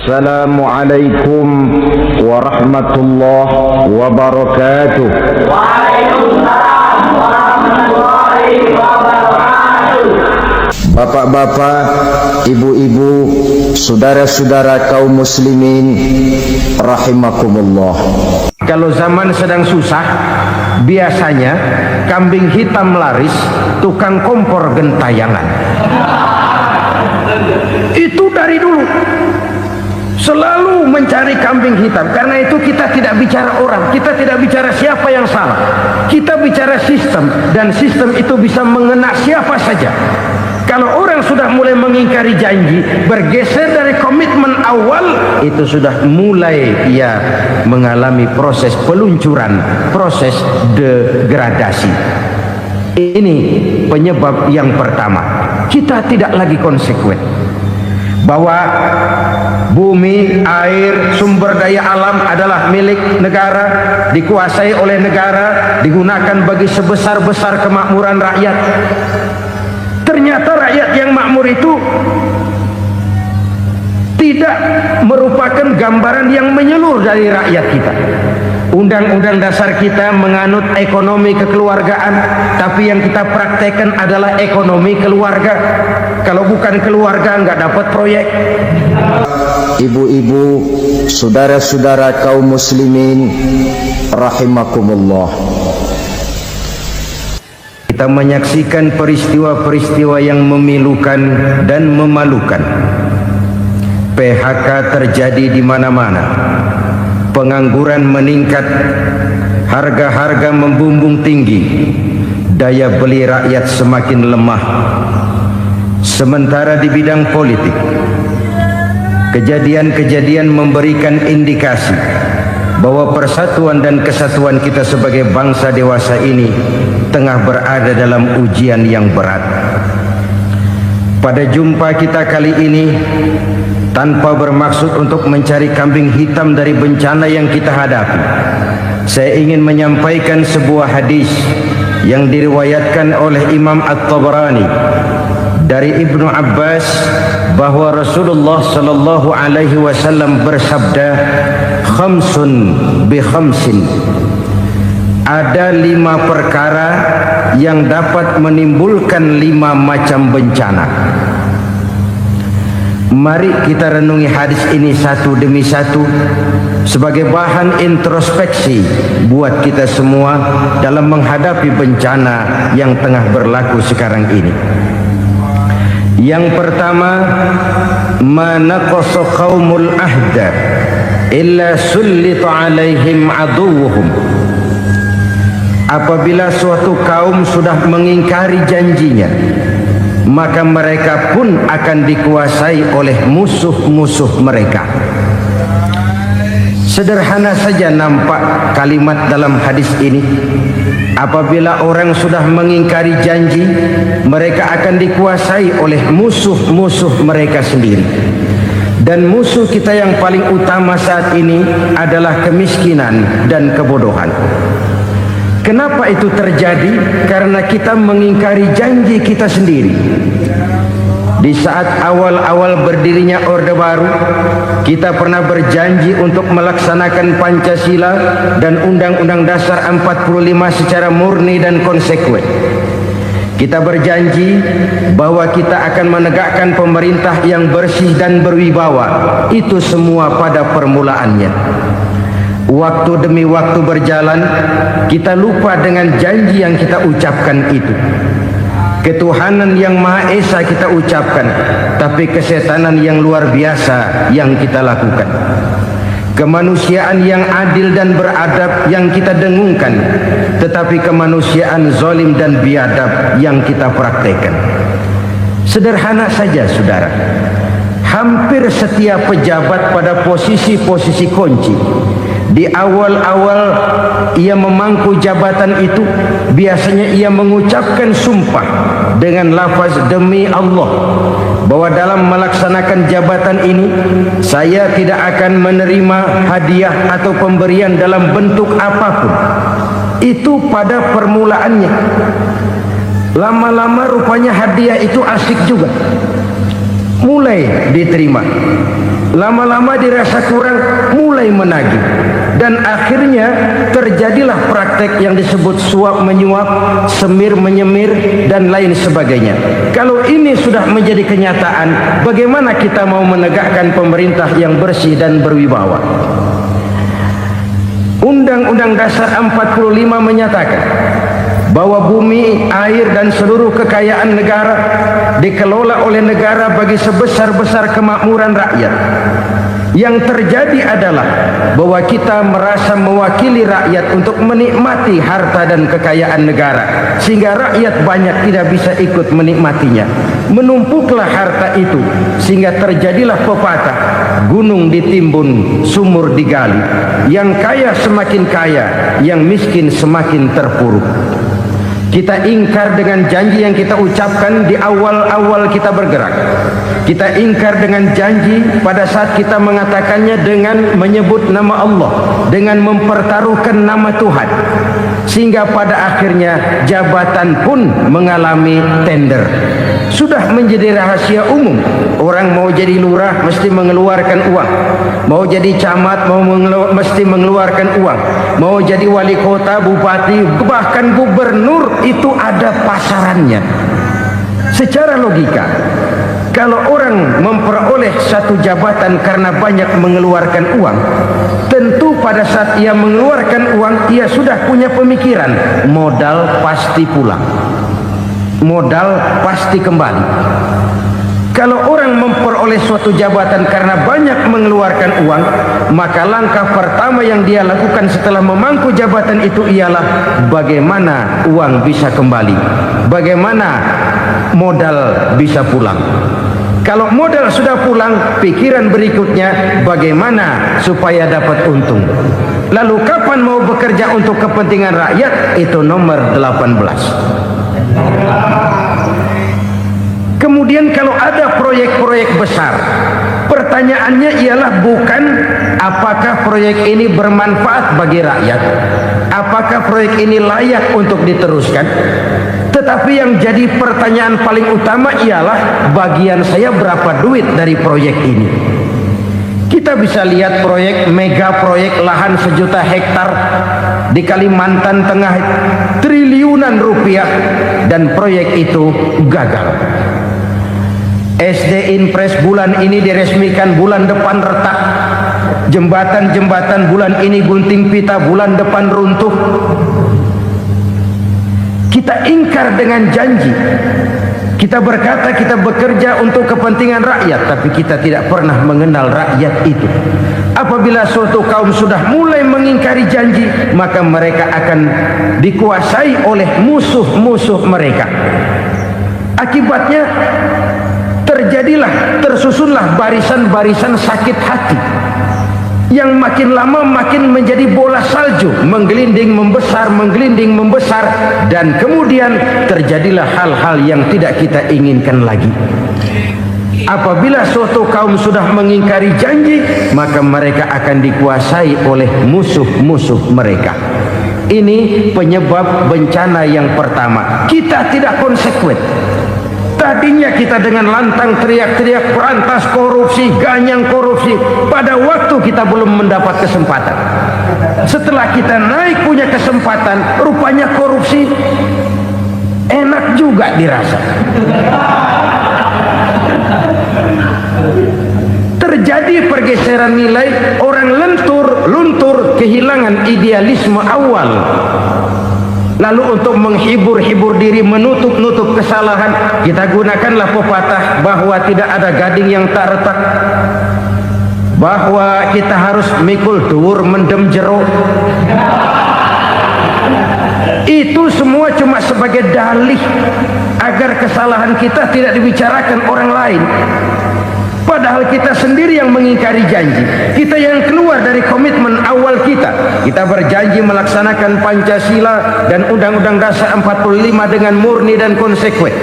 Assalamualaikum warahmatullahi wabarakatuh. Waalaikumsalam warahmatullahi wabarakatuh. Bapak-bapak, ibu-ibu, saudara-saudara kaum muslimin rahimakumullah. Kalau zaman sedang susah, biasanya kambing hitam laris, tukang kompor gentayangan. Itu dari dulu selalu mencari kambing hitam. Karena itu kita tidak bicara orang, kita tidak bicara siapa yang salah, kita bicara sistem, dan sistem itu bisa mengena siapa saja. Kalau orang sudah mulai mengingkari janji, bergeser dari komitmen awal, itu sudah mulai ia mengalami proses peluncuran, proses degradasi. Ini penyebab yang pertama. Kita tidak lagi konsekuen bahwa bumi, air, sumber daya alam adalah milik negara, dikuasai oleh negara, digunakan bagi sebesar-besar kemakmuran rakyat. Ternyata rakyat yang makmur itu tidak merupakan gambaran yang menyeluruh dari rakyat kita. Undang-undang dasar kita menganut ekonomi kekeluargaan, tapi yang kita praktekkan adalah ekonomi keluarga. Kalau bukan keluarga nggak dapat proyek. Ibu-ibu, saudara-saudara kaum muslimin rahimakumullah. Kita menyaksikan peristiwa-peristiwa yang memilukan dan memalukan. PHK terjadi di mana-mana. Pengangguran meningkat, harga-harga membumbung tinggi, daya beli rakyat semakin lemah. Sementara di bidang politik, kejadian-kejadian memberikan indikasi bahwa persatuan dan kesatuan kita sebagai bangsa dewasa ini tengah berada dalam ujian yang berat. Pada jumpa kita kali ini, tanpa bermaksud untuk mencari kambing hitam dari bencana yang kita hadapi, saya ingin menyampaikan sebuah hadis yang diriwayatkan oleh Imam At-Tabarani dari Ibnu Abbas bahwa Rasulullah sallallahu alaihi wasallam bersabda, khamsun bi khamsin. Ada 5 perkara yang dapat menimbulkan 5 macam bencana. Mari kita renungi hadis ini satu demi satu sebagai bahan introspeksi buat kita semua dalam menghadapi bencana yang tengah berlaku sekarang ini. Yang pertama, manaqasa qaumul ahda illa sullita alaihim aduwwuhum. Apabila suatu kaum sudah mengingkari janjinya, maka mereka pun akan dikuasai oleh musuh-musuh mereka. Sederhana saja nampak kalimat dalam hadis ini. Apabila orang sudah mengingkari janji, mereka akan dikuasai oleh musuh-musuh mereka sendiri. Dan musuh kita yang paling utama saat ini adalah kemiskinan dan kebodohan. Kenapa itu terjadi? Karena kita mengingkari janji kita sendiri. Di saat awal-awal berdirinya Orde Baru, kita pernah berjanji untuk melaksanakan Pancasila dan Undang-Undang Dasar 45 secara murni dan konsekuen. Kita berjanji bahwa kita akan menegakkan pemerintah yang bersih dan berwibawa. Itu semua pada permulaannya. Waktu demi waktu berjalan, kita lupa dengan janji yang kita ucapkan itu. Ketuhanan yang Maha Esa kita ucapkan, tapi kesetanan yang luar biasa yang kita lakukan. Kemanusiaan yang adil dan beradab yang kita dengungkan, tetapi kemanusiaan zalim dan biadab yang kita praktekkan. Sederhana saja saudara, hampir setiap pejabat pada posisi-posisi kunci, di awal-awal ia memangku jabatan itu, biasanya ia mengucapkan sumpah dengan lafaz demi Allah bahwa dalam melaksanakan jabatan ini saya tidak akan menerima hadiah atau pemberian dalam bentuk apapun. Itu pada permulaannya. Lama-lama rupanya hadiah itu asik juga, mulai diterima. Lama-lama dirasa kurang, mulai menagih. Dan akhirnya terjadilah praktek yang disebut suap menyuap, semir menyemir, dan lain sebagainya. Kalau ini sudah menjadi kenyataan, bagaimana kita mau menegakkan pemerintah yang bersih dan berwibawa? Undang-Undang Dasar 45 menyatakan bahwa bumi, air, dan seluruh kekayaan negara dikelola oleh negara bagi sebesar-besar kemakmuran rakyat. Yang terjadi adalah bahwa kita merasa mewakili rakyat untuk menikmati harta dan kekayaan negara, sehingga rakyat banyak tidak bisa ikut menikmatinya. Menumpuklah harta itu sehingga terjadilah pepatah, gunung ditimbun, sumur digali. Yang kaya semakin kaya, yang miskin semakin terpuruk. Kita ingkar dengan janji yang kita ucapkan di awal-awal kita bergerak. Kita ingkar dengan janji pada saat kita mengatakannya dengan menyebut nama Allah, dengan mempertaruhkan nama Tuhan. Sehingga pada akhirnya jabatan pun mengalami tender. Sudah menjadi rahasia umum. Orang mau jadi lurah mesti mengeluarkan uang. Mau jadi camat mesti mengeluarkan uang. Mau jadi wali kota, bupati, bahkan gubernur, itu ada pasarannya. Secara logika, kalau orang memperoleh satu jabatan karena banyak mengeluarkan uang, tentu pada saat ia mengeluarkan uang, ia sudah punya pemikiran, modal pasti pulang, modal pasti kembali. Kalau orang memperoleh suatu jabatan karena banyak mengeluarkan uang, maka langkah pertama yang dia lakukan setelah memangku jabatan itu ialah bagaimana uang bisa kembali, bagaimana modal bisa pulang. Kalau modal sudah pulang, pikiran berikutnya bagaimana supaya dapat untung. Lalu kapan mau bekerja untuk kepentingan rakyat? Itu nomor 18. Kemudian kalau ada proyek-proyek besar, pertanyaannya ialah bukan apakah proyek ini bermanfaat bagi rakyat, apakah proyek ini layak untuk diteruskan, tetapi yang jadi pertanyaan paling utama ialah bagian saya berapa duit dari proyek ini. Kita bisa lihat proyek, mega proyek lahan 1 juta hektar di Kalimantan Tengah, triliunan rupiah, dan proyek itu gagal. SD Impres bulan ini diresmikan, bulan depan retak. Jembatan-jembatan bulan ini gunting pita, bulan depan runtuh. Kita ingkar dengan janji. Kita berkata kita bekerja untuk kepentingan rakyat, tapi kita tidak pernah mengenal rakyat itu. Apabila suatu kaum sudah mulai mengingkari janji, maka mereka akan dikuasai oleh musuh-musuh mereka. Akibatnya tersusunlah barisan-barisan sakit hati yang makin lama makin menjadi bola salju, menggelinding membesar, dan kemudian terjadilah hal-hal yang tidak kita inginkan lagi. Apabila suatu kaum sudah mengingkari janji, maka mereka akan dikuasai oleh musuh-musuh mereka. Ini penyebab bencana yang pertama. Kita tidak konsekuen. Tadinya kita dengan lantang teriak-teriak berantas korupsi, ganyang korupsi. Pada waktu kita belum mendapat kesempatan. Setelah kita naik punya kesempatan, rupanya korupsi enak juga dirasa. Terjadi pergeseran nilai, orang luntur, kehilangan idealisme awal. Lalu untuk menghibur diri, menutup kesalahan, kita gunakanlah pepatah bahwa tidak ada gading yang tak retak, bahwa kita harus mikul dhuwur mendem jero. Itu semua cuma sebagai dalih agar kesalahan kita tidak dibicarakan orang lain. Padahal kita sendiri yang mengingkari janji. Kita yang keluar dari komitmen awal kita. Kita berjanji melaksanakan Pancasila dan Undang-Undang Dasar 45 dengan murni dan konsekuen.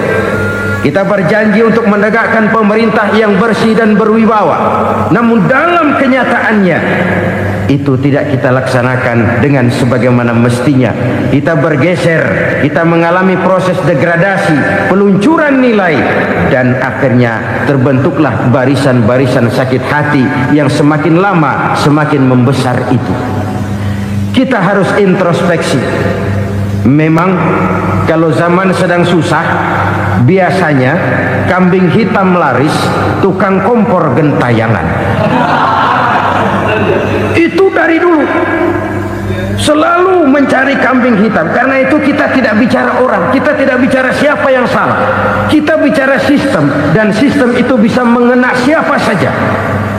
Kita berjanji untuk menegakkan pemerintah yang bersih dan berwibawa. Namun dalam kenyataannya, itu tidak kita laksanakan dengan sebagaimana mestinya. Kita bergeser, kita mengalami proses degradasi, peluncuran nilai, dan akhirnya terbentuklah barisan-barisan sakit hati yang semakin lama semakin membesar itu. Kita harus introspeksi. Memang kalau zaman sedang susah, biasanya kambing hitam laris, tukang kompor gentayangan. Itu dari dulu selalu mencari kambing hitam. Karena itu kita tidak bicara orang, kita tidak bicara siapa yang salah, kita bicara sistem, dan sistem itu bisa mengena siapa saja.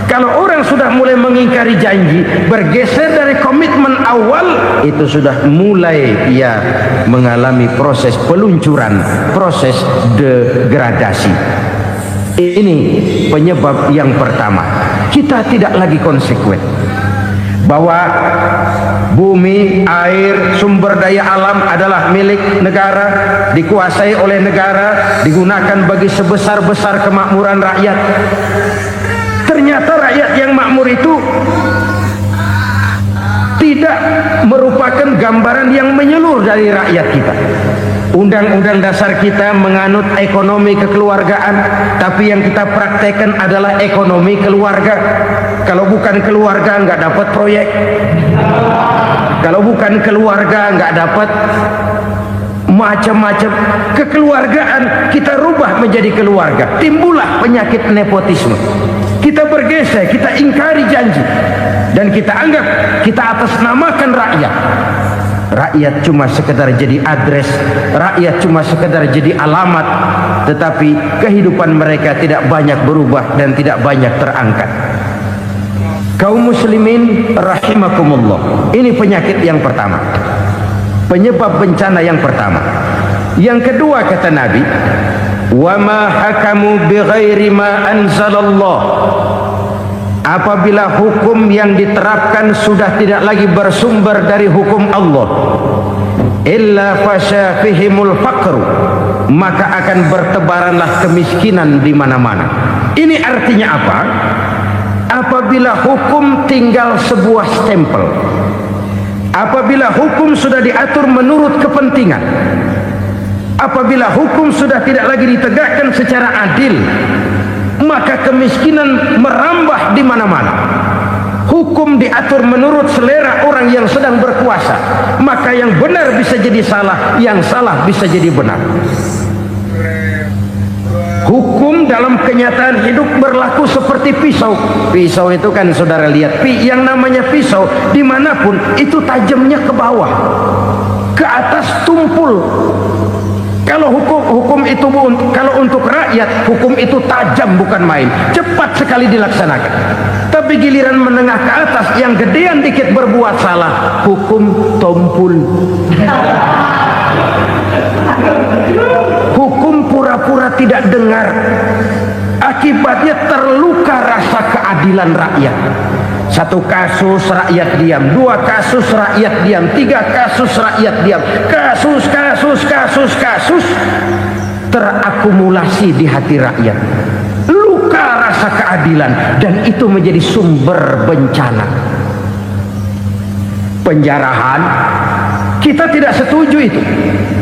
Kalau orang sudah mulai mengingkari janji, bergeser dari komitmen awal, itu sudah mulai ia mengalami proses peluncuran, proses degradasi. Ini penyebab yang pertama. Kita tidak lagi konsekuen bahwa bumi, air, sumber daya alam adalah milik negara, dikuasai oleh negara, digunakan bagi sebesar-besar kemakmuran rakyat. Ternyata rakyat yang makmur itu tidak merupakan gambaran yang menyeluruh dari rakyat kita. Undang-undang dasar kita menganut ekonomi kekeluargaan, tapi yang kita praktekkan adalah ekonomi keluarga. Kalau bukan keluarga nggak dapat proyek, kalau bukan keluarga nggak dapat macam-macam. Kekeluargaan kita rubah menjadi keluarga, timbullah penyakit nepotisme. Kita bergeser, kita ingkari janji, dan kita anggap kita atasnamakan rakyat. Rakyat cuma sekedar jadi adres, rakyat cuma sekedar jadi alamat, tetapi kehidupan mereka tidak banyak berubah dan tidak banyak terangkat. Kaum muslimin rahimakumullah, ini penyakit yang pertama, penyebab bencana yang pertama. Yang kedua, kata Nabi, wa ma hakamu bighairi ma anzalallah. Apabila hukum yang diterapkan sudah tidak lagi bersumber dari hukum Allah, illa fasha fihimul faqru, maka akan bertebaranlah kemiskinan di mana-mana. Ini artinya apa? Apabila hukum tinggal sebuah stempel, apabila hukum sudah diatur menurut kepentingan, apabila hukum sudah tidak lagi ditegakkan secara adil, maka kemiskinan merambah di mana-mana. Hukum diatur menurut selera orang yang sedang berkuasa, maka yang benar bisa jadi salah, yang salah bisa jadi benar. Hukum dalam kenyataan hidup berlaku seperti pisau. Pisau itu kan saudara lihat, yang namanya pisau dimanapun itu tajamnya ke bawah, ke atas tumpul. Kalau hukum itu, kalau untuk rakyat, hukum itu tajam bukan main, cepat sekali dilaksanakan. Tapi giliran menengah ke atas yang gedean dikit berbuat salah, hukum tumpul. Hukum pura-pura tidak dengar. Akibatnya terluka rasa keadilan rakyat. Satu kasus rakyat diam, dua kasus rakyat diam, tiga kasus rakyat diam, kasus terakumulasi di hati rakyat. Luka rasa keadilan, dan itu menjadi sumber bencana. Penjarahan, kita tidak setuju itu,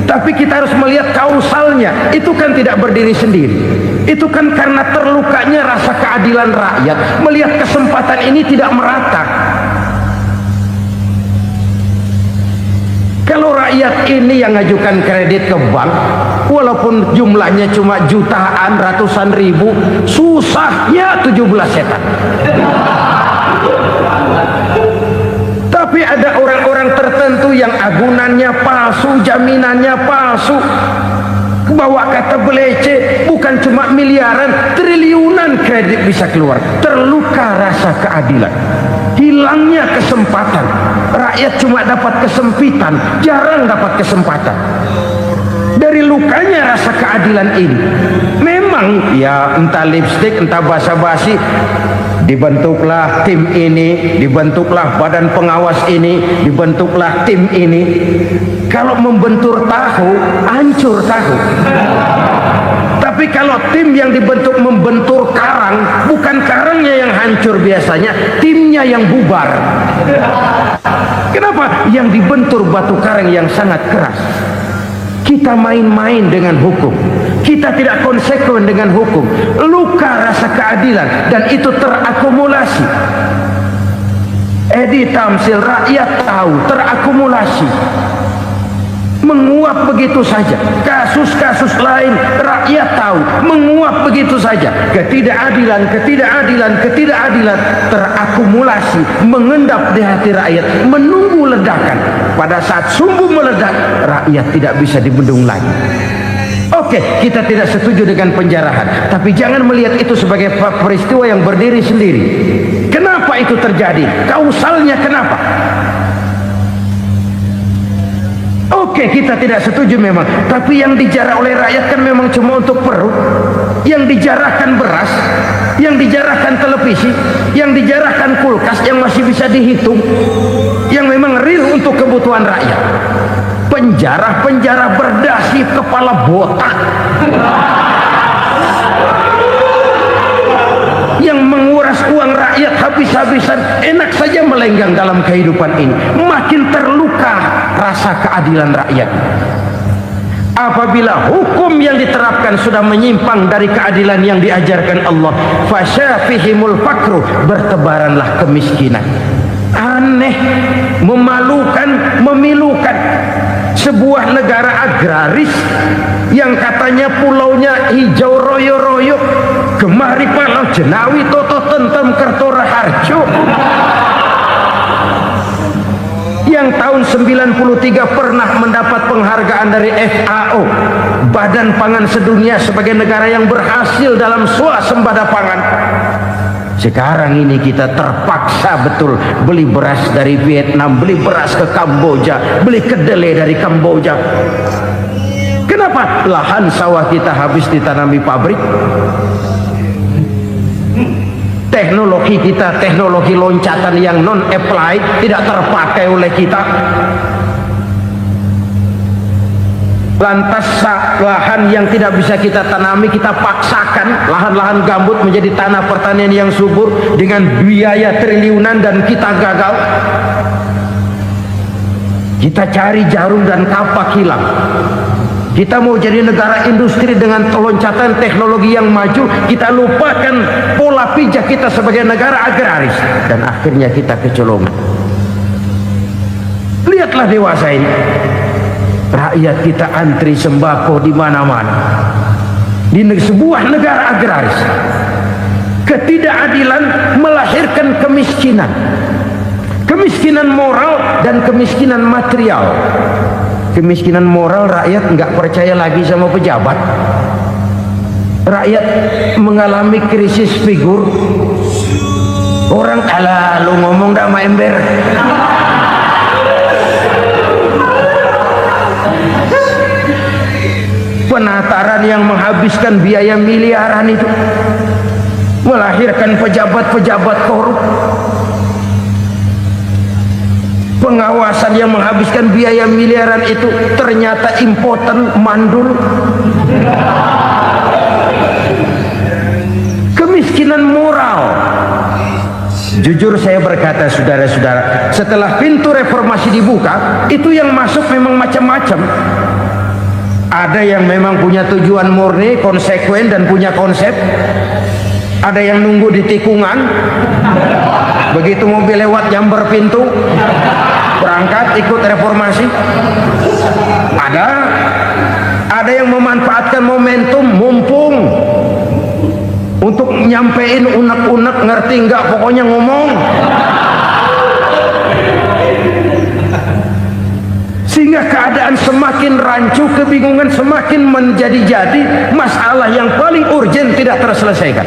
tapi kita harus melihat kausalnya. Itu kan tidak berdiri sendiri, itu kan karena terlukanya rasa keadilan rakyat, melihat kesempatan ini tidak merata. Kalau rakyat ini yang ngajukan kredit ke bank, walaupun jumlahnya cuma jutaan, ratusan ribu, susahnya 17 setan. Tapi ada orang-orang tertentu yang agunannya palsu, jaminannya palsu, bawa kata belece, bukan cuma miliaran, triliunan kredit bisa keluar. Terluka rasa keadilan, hilangnya kesempatan. Rakyat cuma dapat kesempitan, jarang dapat kesempatan. Dari lukanya rasa keadilan ini, memang ya entah lipstik, entah basa-basi, dibentuklah tim ini, dibentuklah badan pengawas ini, dibentuklah tim ini. Kalau membentur tahu, hancur tahu. Tapi kalau tim yang dibentuk membentur karang, bukan karangnya yang hancur biasanya, timnya yang bubar. Kenapa? Yang dibentur batu karang yang sangat keras. Kita main-main dengan hukum, kita tidak konsekuen dengan hukum, luka rasa keadilan, dan itu terakumulasi. Edi Tamsil, rakyat tahu, terakumulasi, menguap begitu saja. Kasus-kasus lain rakyat tahu, menguap begitu saja. Ketidakadilan terakumulasi, mengendap di hati rakyat, menunggu ledakan. Pada saat sumbu meledak, rakyat tidak bisa dibendung lagi. Oke, kita tidak setuju dengan penjarahan, tapi jangan melihat itu sebagai peristiwa yang berdiri sendiri. Kenapa itu terjadi? Kausalnya kenapa? Oke, kita tidak setuju memang, tapi yang dijarah oleh rakyat kan memang cuma untuk perut. Yang dijarahkan beras, yang dijarahkan televisi, yang dijarahkan kulkas yang masih bisa dihitung, yang memang real untuk kebutuhan rakyat. Penjara berdasi kepala botak yang menguras uang rakyat habis-habisan, enak saja melenggang dalam kehidupan ini. Makin terluka rasa keadilan rakyat. Apabila hukum yang diterapkan sudah menyimpang dari keadilan yang diajarkan Allah, fasyafihimul fakru, bertebaranlah kemiskinan. Aneh, memalukan, memilukan. Sebuah negara agraris yang katanya pulaunya hijau royo-royo, Gemari Palau Jenawi Toto Tentem Kertora Harjo, yang tahun 93 pernah mendapat penghargaan dari FAO, Badan Pangan Sedunia, sebagai negara yang berhasil dalam swasembada pangan. Sekarang ini kita terpaksa betul beli beras dari Vietnam, beli beras ke Kamboja, beli kedelai dari Kamboja. Kenapa? Lahan sawah kita habis ditanami pabrik. Teknologi kita, teknologi loncatan yang non-applied, tidak terpakai oleh kita. Lantas lahan yang tidak bisa kita tanami, kita paksakan lahan-lahan gambut menjadi tanah pertanian yang subur dengan biaya triliunan, dan kita gagal. Kita cari jarum dan kapak hilang. Kita mau jadi negara industri dengan loncatan teknologi yang maju, kita lupakan pola pijak kita sebagai negara agraris, dan akhirnya kita kecolongan. Lihatlah dewasa ini, rakyat kita antri sembako di mana-mana. Di sebuah negara agraris, ketidakadilan melahirkan kemiskinan. Kemiskinan moral dan kemiskinan material. Kemiskinan moral, rakyat nggak percaya lagi sama pejabat. Rakyat mengalami krisis figur. Orang ala lu ngomong dah sama ember. Penataran yang menghabiskan biaya miliaran itu melahirkan pejabat-pejabat korup. Pengawasan yang menghabiskan biaya miliaran itu ternyata impoten, mandul. Kemiskinan moral. Jujur saya berkata, saudara-saudara, setelah pintu reformasi dibuka, itu yang masuk memang macam-macam. Ada yang memang punya tujuan murni, konsekuen, dan punya konsep. Ada yang nunggu di tikungan, begitu mobil lewat nyamber pintu, berangkat ikut reformasi. Ada yang memanfaatkan momentum, mumpung, untuk nyampein unek-unek, ngerti nggak, pokoknya ngomong. Sehingga keadaan semakin rancu, kebingungan semakin menjadi-jadi, masalah yang paling urgen tidak terselesaikan.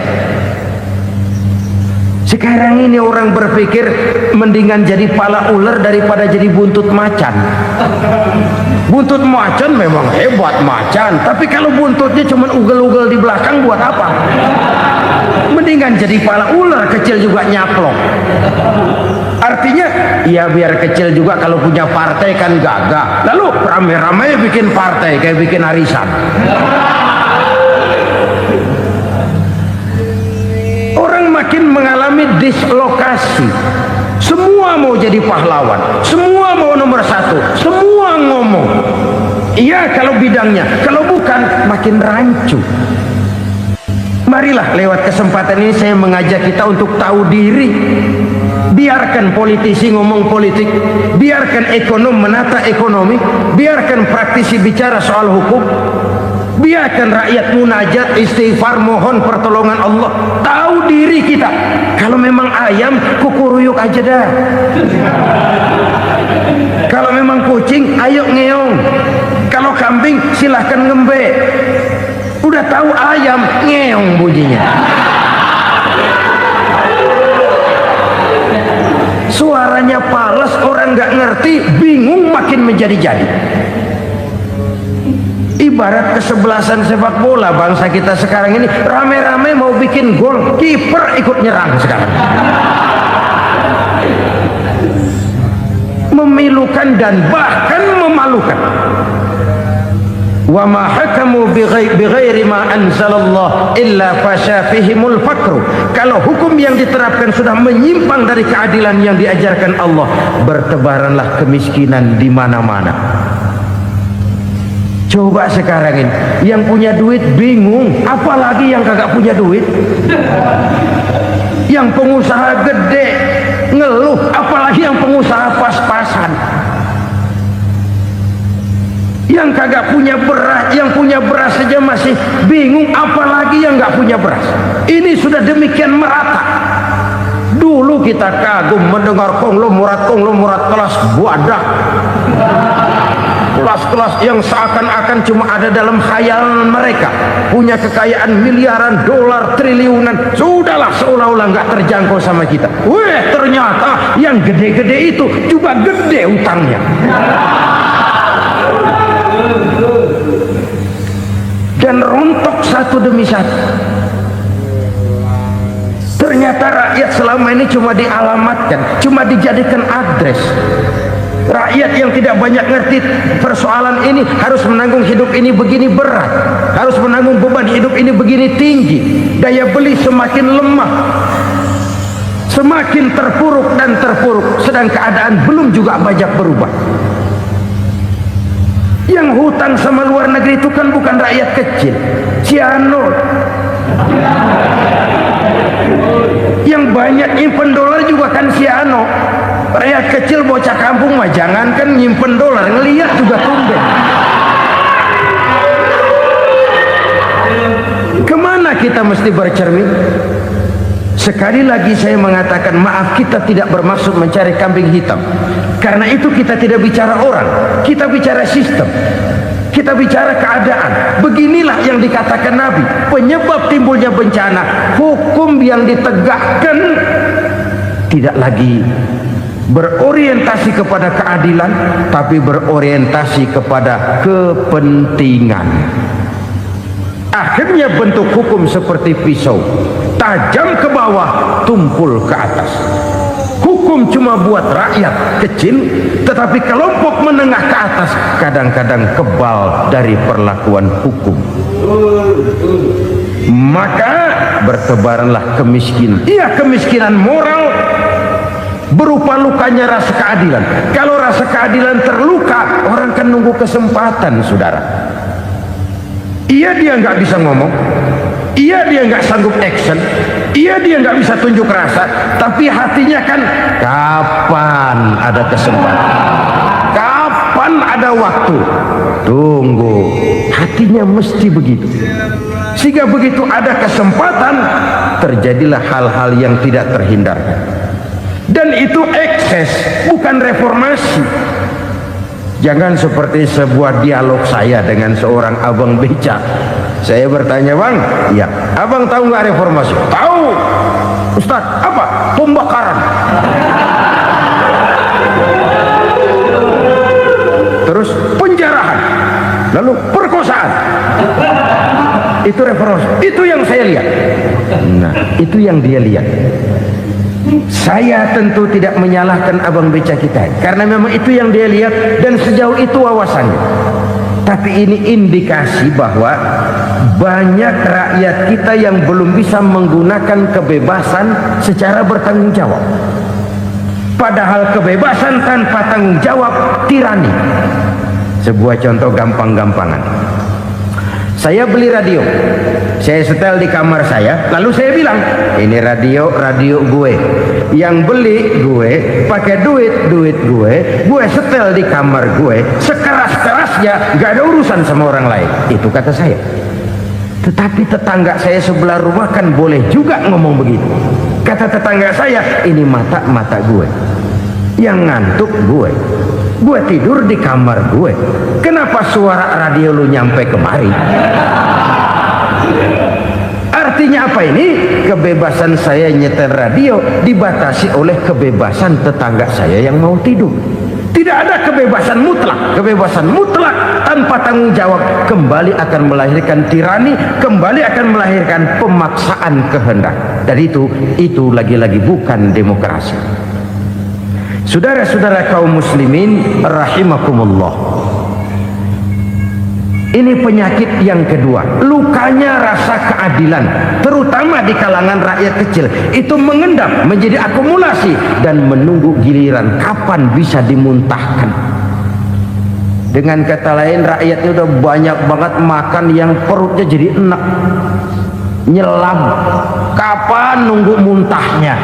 Sekarang ini orang berpikir mendingan jadi pala ular daripada jadi buntut macan. Buntut macan memang hebat macan, tapi kalau buntutnya cuma ugel-ugel di belakang buat apa? Mendingan jadi pala ular, kecil juga nyaplok. Artinya ya biar kecil juga kalau punya partai kan gagah. Lalu rame-rame bikin partai kayak bikin arisan. Orang makin mengalami dislokasi. Semua mau jadi pahlawan, semua mau nomor satu, semua ngomong. Iya kalau bidangnya, kalau bukan makin rancu. Marilah lewat kesempatan ini saya mengajak kita untuk tahu diri. Biarkan politisi ngomong politik, biarkan ekonom menata ekonomi, biarkan praktisi bicara soal hukum, biarkan rakyat munajat, istighfar, mohon pertolongan Allah. Tahu diri kita. Kalau memang ayam, kukuruyuk aja dah. Kalau memang kucing, ayo ngeong. Kalau kambing, silahkan ngembe. Udah tahu ayam, ngeong bunyinya. Suaranya palas, orang nggak ngerti, bingung, makin menjadi-jadi. Ibarat kesebelasan sepak bola bangsa kita sekarang ini, rame-rame mau bikin gol, kiper ikut nyerang sekarang. Memilukan dan bahkan memalukan. Wa ma hakamu bighairi ma anzalallah illa fasha fihimul fakru. Kalau hukum yang diterapkan sudah menyimpang dari keadilan yang diajarkan Allah, bertebaranlah kemiskinan di mana-mana. Coba sekarang ini yang punya duit bingung, apalagi yang kagak punya duit. Yang pengusaha gede ngeluh, apalagi yang pengusaha pas-pasan. Yang kagak punya beras, yang punya beras saja masih bingung, apalagi yang nggak punya beras. Ini sudah demikian merata. Dulu kita kagum mendengar konglomerat kelas buadah, kelas-kelas yang seakan-akan cuma ada dalam khayalan mereka, punya kekayaan miliaran dolar, triliunan. Sudahlah, seolah-olah nggak terjangkau sama kita. Weh, ternyata yang gede-gede itu juga gede utangnya. Dan rontok satu demi satu. Ternyata rakyat selama ini cuma dialamatkan, cuma dijadikan adres. Rakyat yang tidak banyak ngerti persoalan ini harus menanggung hidup ini begini berat, harus menanggung beban hidup ini begini tinggi, daya beli semakin lemah, semakin terpuruk dan terpuruk, sedang keadaan belum juga banyak berubah. Yang hutang sama luar negeri itu kan bukan rakyat kecil, Ciano. Yang banyak nyimpen dolar juga kan Ciano. Rakyat kecil bocah kampung mah jangankan nyimpen dolar, ngelihat juga tumben. Kemana kita mesti bercermin? Sekali lagi saya mengatakan maaf, kita tidak bermaksud mencari kambing hitam. Karena itu kita tidak bicara orang, kita bicara sistem, kita bicara keadaan. Beginilah yang dikatakan Nabi, penyebab timbulnya bencana, hukum yang ditegakkan tidak lagi berorientasi kepada keadilan, tapi berorientasi kepada kepentingan. Akhirnya bentuk hukum seperti pisau, tajam ke bawah, tumpul ke atas. Hukum cuma buat rakyat kecil, tetapi kelompok menengah ke atas kadang-kadang kebal dari perlakuan hukum. Maka bertebaranlah kemiskinan. Iya, kemiskinan moral berupa lukanya rasa keadilan. Kalau rasa keadilan terluka, orang kan nunggu kesempatan, saudara. Iya, dia nggak bisa ngomong, iya dia nggak sanggup action, iya dia nggak bisa tunjuk rasa, tapi hatinya kan kapan ada kesempatan, kapan ada waktu, tunggu. Hatinya mesti begitu, sehingga begitu ada kesempatan terjadilah hal-hal yang tidak terhindarkan. Dan itu ekses, bukan reformasi. Jangan seperti sebuah dialog saya dengan seorang abang beca. Saya bertanya, bang, iya, abang tahu nggak reformasi? Tahu. Ustaz, apa? Pembakaran. Terus penjarahan. Lalu perkosaan. Itu reformasi. Itu yang saya lihat. Nah, itu yang dia lihat. Saya tentu tidak menyalahkan abang beca kita, karena memang itu yang dia lihat dan sejauh itu wawasannya. Tapi ini indikasi bahwa banyak rakyat kita yang belum bisa menggunakan kebebasan secara bertanggung jawab. Padahal kebebasan tanpa tanggung jawab tirani. Sebuah contoh gampang-gampangan. Saya beli radio, saya setel di kamar saya, lalu saya bilang, ini radio gue. Yang beli gue, pakai duit gue setel di kamar gue, sekeras-kerasnya, gak ada urusan sama orang lain. Itu kata saya. Tetapi tetangga saya sebelah rumah kan boleh juga ngomong begitu. Kata tetangga saya, ini mata gue, yang ngantuk gue tidur di kamar gue. Kenapa suara radio lu nyampe kemari? Artinya apa ini? Kebebasan saya nyetel radio dibatasi oleh kebebasan tetangga saya yang mau tidur. Tidak ada kebebasan mutlak. Kebebasan mutlak tanpa tanggung jawab kembali akan melahirkan tirani, kembali akan melahirkan pemaksaan kehendak. Dan itu lagi-lagi bukan demokrasi. Saudara-saudara kaum muslimin rahimakumullah. Ini penyakit yang kedua, lukanya rasa keadilan, terutama di kalangan rakyat kecil. Itu mengendap menjadi akumulasi dan menunggu giliran kapan bisa dimuntahkan. Dengan kata lain, rakyatnya udah banyak banget makan yang perutnya jadi enak, nyelam. Kapan nunggu muntahnya?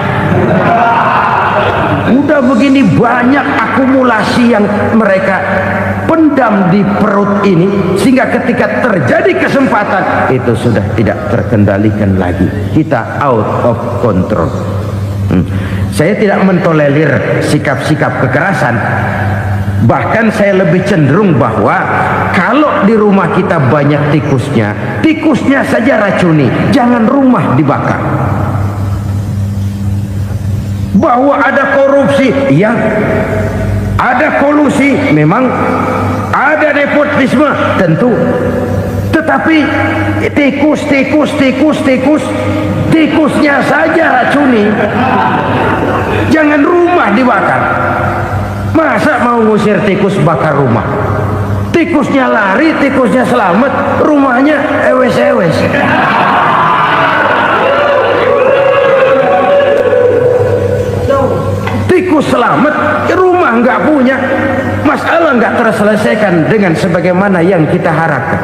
Udah begini banyak akumulasi yang mereka pendam di perut ini, sehingga ketika terjadi kesempatan itu sudah tidak terkendalikan lagi. Kita out of control. Saya tidak mentolerir sikap-sikap kekerasan. Bahkan saya lebih cenderung bahwa kalau di rumah kita banyak tikusnya saja racuni, jangan rumah dibakar. Bahwa ada korupsi, ya, ada kolusi, memang ada nepotisme, tentu. Tetapi tikusnya saja racuni, jangan rumah dibakar. Masa mau ngusir tikus bakar rumah? Tikusnya lari, tikusnya selamat, rumahnya ewes-ewes. Tikus selamat, rumah nggak punya, masalah nggak terselesaikan dengan sebagaimana yang kita harapkan.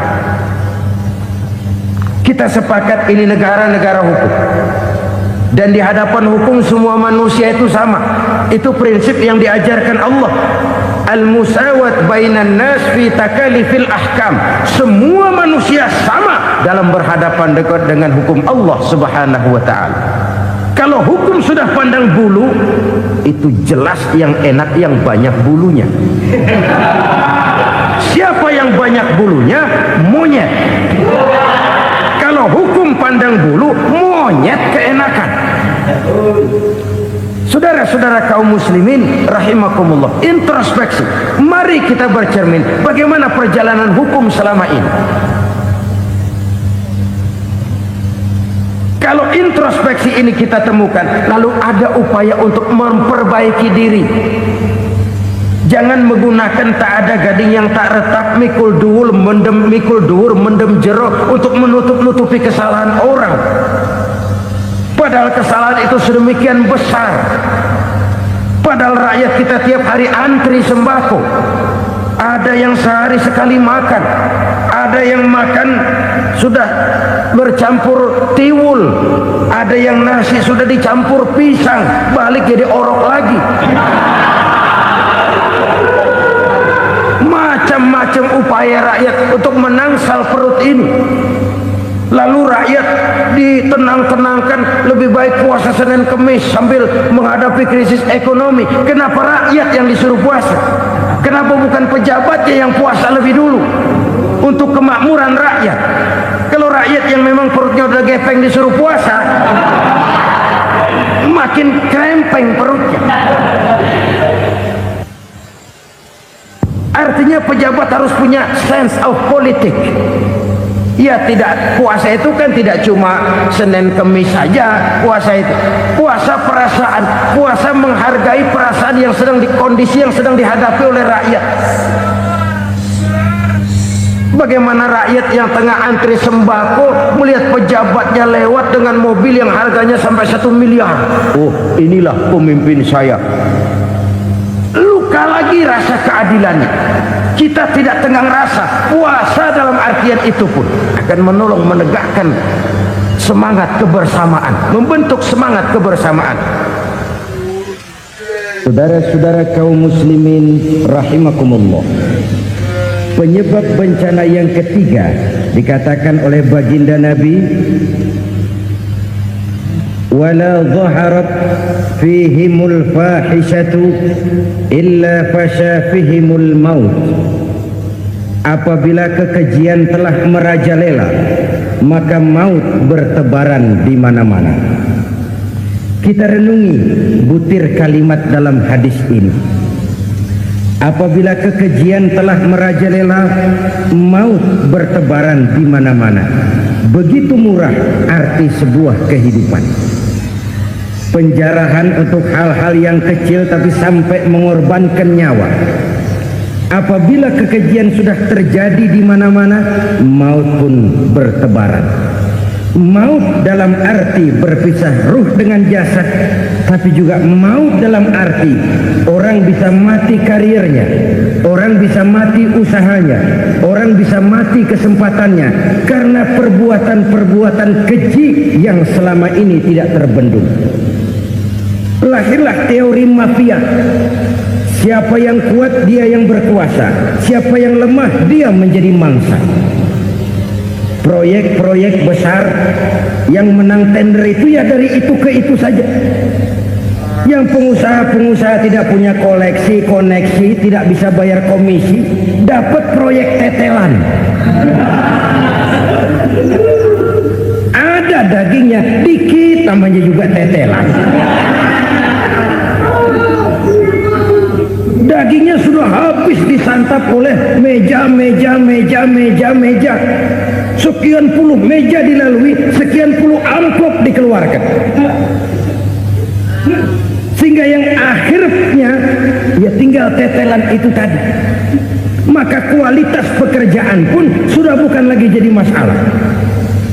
Kita sepakat ini negara hukum, dan di hadapan hukum semua manusia itu sama. Itu prinsip yang diajarkan Allah. Al-musawat bainan nas fi takalifil ahkam. Semua manusia sama dalam berhadapan dekat dengan hukum Allah Subhanahu wa taala. Kalau hukum sudah pandang bulu, itu jelas yang enak yang banyak bulunya. Siapa yang banyak bulunya? Monyet. Kalau hukum pandang bulu, monyet keenakan. Saudara-saudara kaum muslimin rahimakumullah, introspeksi. Mari kita bercermin bagaimana perjalanan hukum selama ini. Kalau introspeksi ini kita temukan, lalu ada upaya untuk memperbaiki diri. Jangan menggunakan tak ada gading yang tak retak, mikul duwur mendem jero untuk menutup-nutupi kesalahan orang. Padahal kesalahan itu sedemikian besar. Padahal rakyat kita tiap hari antri sembako. Ada yang sehari sekali makan, ada yang makan sudah bercampur tiwul, ada yang nasi sudah dicampur pisang, balik jadi orok lagi. Macam-macam upaya rakyat untuk menangsal perut ini. Lalu rakyat ditenang-tenangkan, lebih baik puasa Senin Kemis sambil menghadapi krisis ekonomi. Kenapa rakyat yang disuruh puasa? Kenapa bukan pejabatnya yang puasa lebih dulu untuk kemakmuran rakyat? Kalau rakyat yang memang perutnya udah gepeng disuruh puasa, makin krempeng perutnya. Artinya pejabat harus punya sense of politik. Ya, tidak, puasa itu kan tidak cuma Senin Kemis saja. Puasa itu puasa perasaan, puasa menghargai perasaan yang sedang kondisi yang sedang dihadapi oleh rakyat. Bagaimana rakyat yang tengah antri sembako melihat pejabatnya lewat dengan mobil yang harganya sampai 1 miliar. Oh, inilah pemimpin saya. lagi rasa keadilannya. Kita tidak tenggang rasa. Puasa dalam artian itu pun akan menolong menegakkan semangat kebersamaan, membentuk semangat kebersamaan. Saudara-saudara kaum muslimin rahimakumullah, penyebab bencana yang ketiga dikatakan oleh baginda Nabi, wala dhaharat fihimul fahishatu illa fasha fihimul maut. Apabila kekejian telah merajalela, maka maut bertebaran di mana-mana. Kita renungi butir kalimat dalam hadis ini. Apabila kekejian telah merajalela, maut bertebaran di mana-mana. Begitu murah arti sebuah kehidupan. Penjarahan untuk hal-hal yang kecil tapi sampai mengorbankan nyawa. Apabila kekejian sudah terjadi di mana-mana, maut pun bertebaran. Maut dalam arti berpisah ruh dengan jasad, tapi juga maut dalam arti orang bisa mati karirnya, orang bisa mati usahanya, orang bisa mati kesempatannya karena perbuatan-perbuatan keji yang selama ini tidak terbendung. Lahirlah teori mafia. Siapa yang kuat dia yang berkuasa, siapa yang lemah dia menjadi mangsa. Proyek-proyek besar yang menang tender itu ya dari itu ke itu saja. Yang pengusaha-pengusaha tidak punya koleksi, koneksi, tidak bisa bayar komisi, dapat proyek tetelan. Ada dagingnya, dikit namanya juga tetelan. Dagingnya sudah habis disantap oleh meja. Sekian puluh meja dilalui, sekian puluh amplop dikeluarkan. Sehingga yang akhirnya ya tinggal tetelan itu tadi. Maka kualitas pekerjaan pun sudah bukan lagi jadi masalah.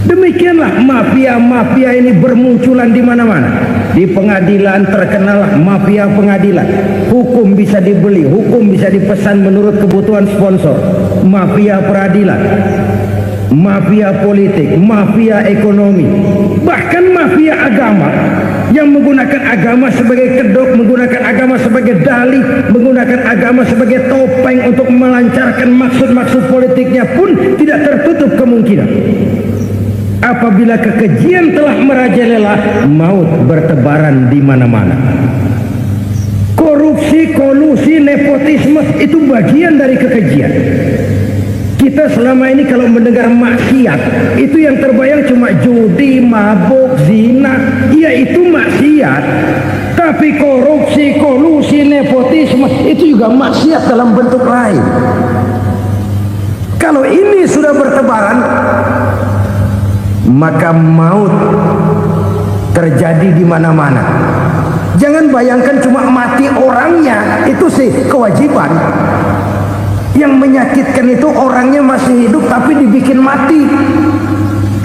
Demikianlah mafia-mafia ini bermunculan di mana-mana. Di pengadilan terkenal mafia pengadilan. Hukum bisa dibeli, hukum bisa dipesan menurut kebutuhan sponsor. Mafia peradilan, mafia politik, mafia ekonomi, bahkan mafia agama yang menggunakan agama sebagai kedok, menggunakan agama sebagai dalih, menggunakan agama sebagai topeng untuk melancarkan maksud-maksud politiknya pun tidak tertutup kemungkinan. Apabila kekejian telah merajalela, maut bertebaran di mana-mana. Korupsi, kolusi, nepotisme itu bagian dari kekejian. Kita selama ini kalau mendengar maksiat, itu yang terbayang cuma judi, mabuk, zina. Ya itu maksiat. Tapi korupsi, kolusi, nepotisme itu juga maksiat dalam bentuk lain. Kalau ini sudah bertebaran, maka maut terjadi di mana-mana. Jangan bayangkan cuma mati orangnya, itu sih kewajiban. Yang menyakitkan itu orangnya masih hidup tapi dibikin mati,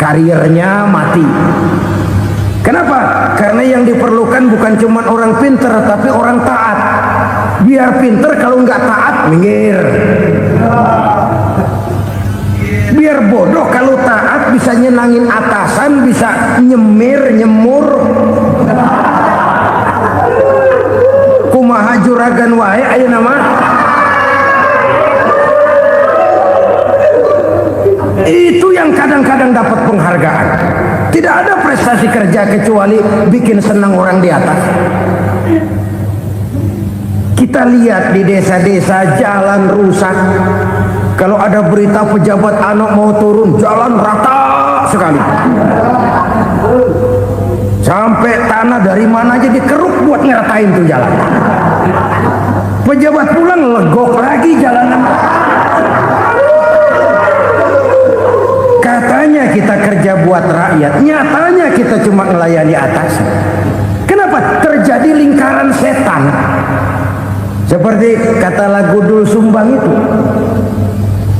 karirnya mati. Kenapa? Karena yang diperlukan bukan cuma orang pinter tapi orang taat. Biar pinter, kalau nggak taat minggir. Biar bodoh, kalau taat bisa nyenangin atasan, bisa nyemur. Kumaha juragan wae aya nama. Itu yang kadang-kadang dapat penghargaan. Tidak ada prestasi kerja kecuali bikin senang orang di atas. Kita lihat di desa-desa jalan rusak. Kalau ada berita pejabat anak mau turun, jalan rata sekali. Sampai tanah dari mana aja dikeruk buat ngeratain tuh jalan. Pejabat pulang legok lagi jalanan. Katanya kita kerja buat rakyat, nyatanya kita cuma melayani atas. Kenapa? Terjadi lingkaran setan. Seperti kata lagu Dul Sumbang itu.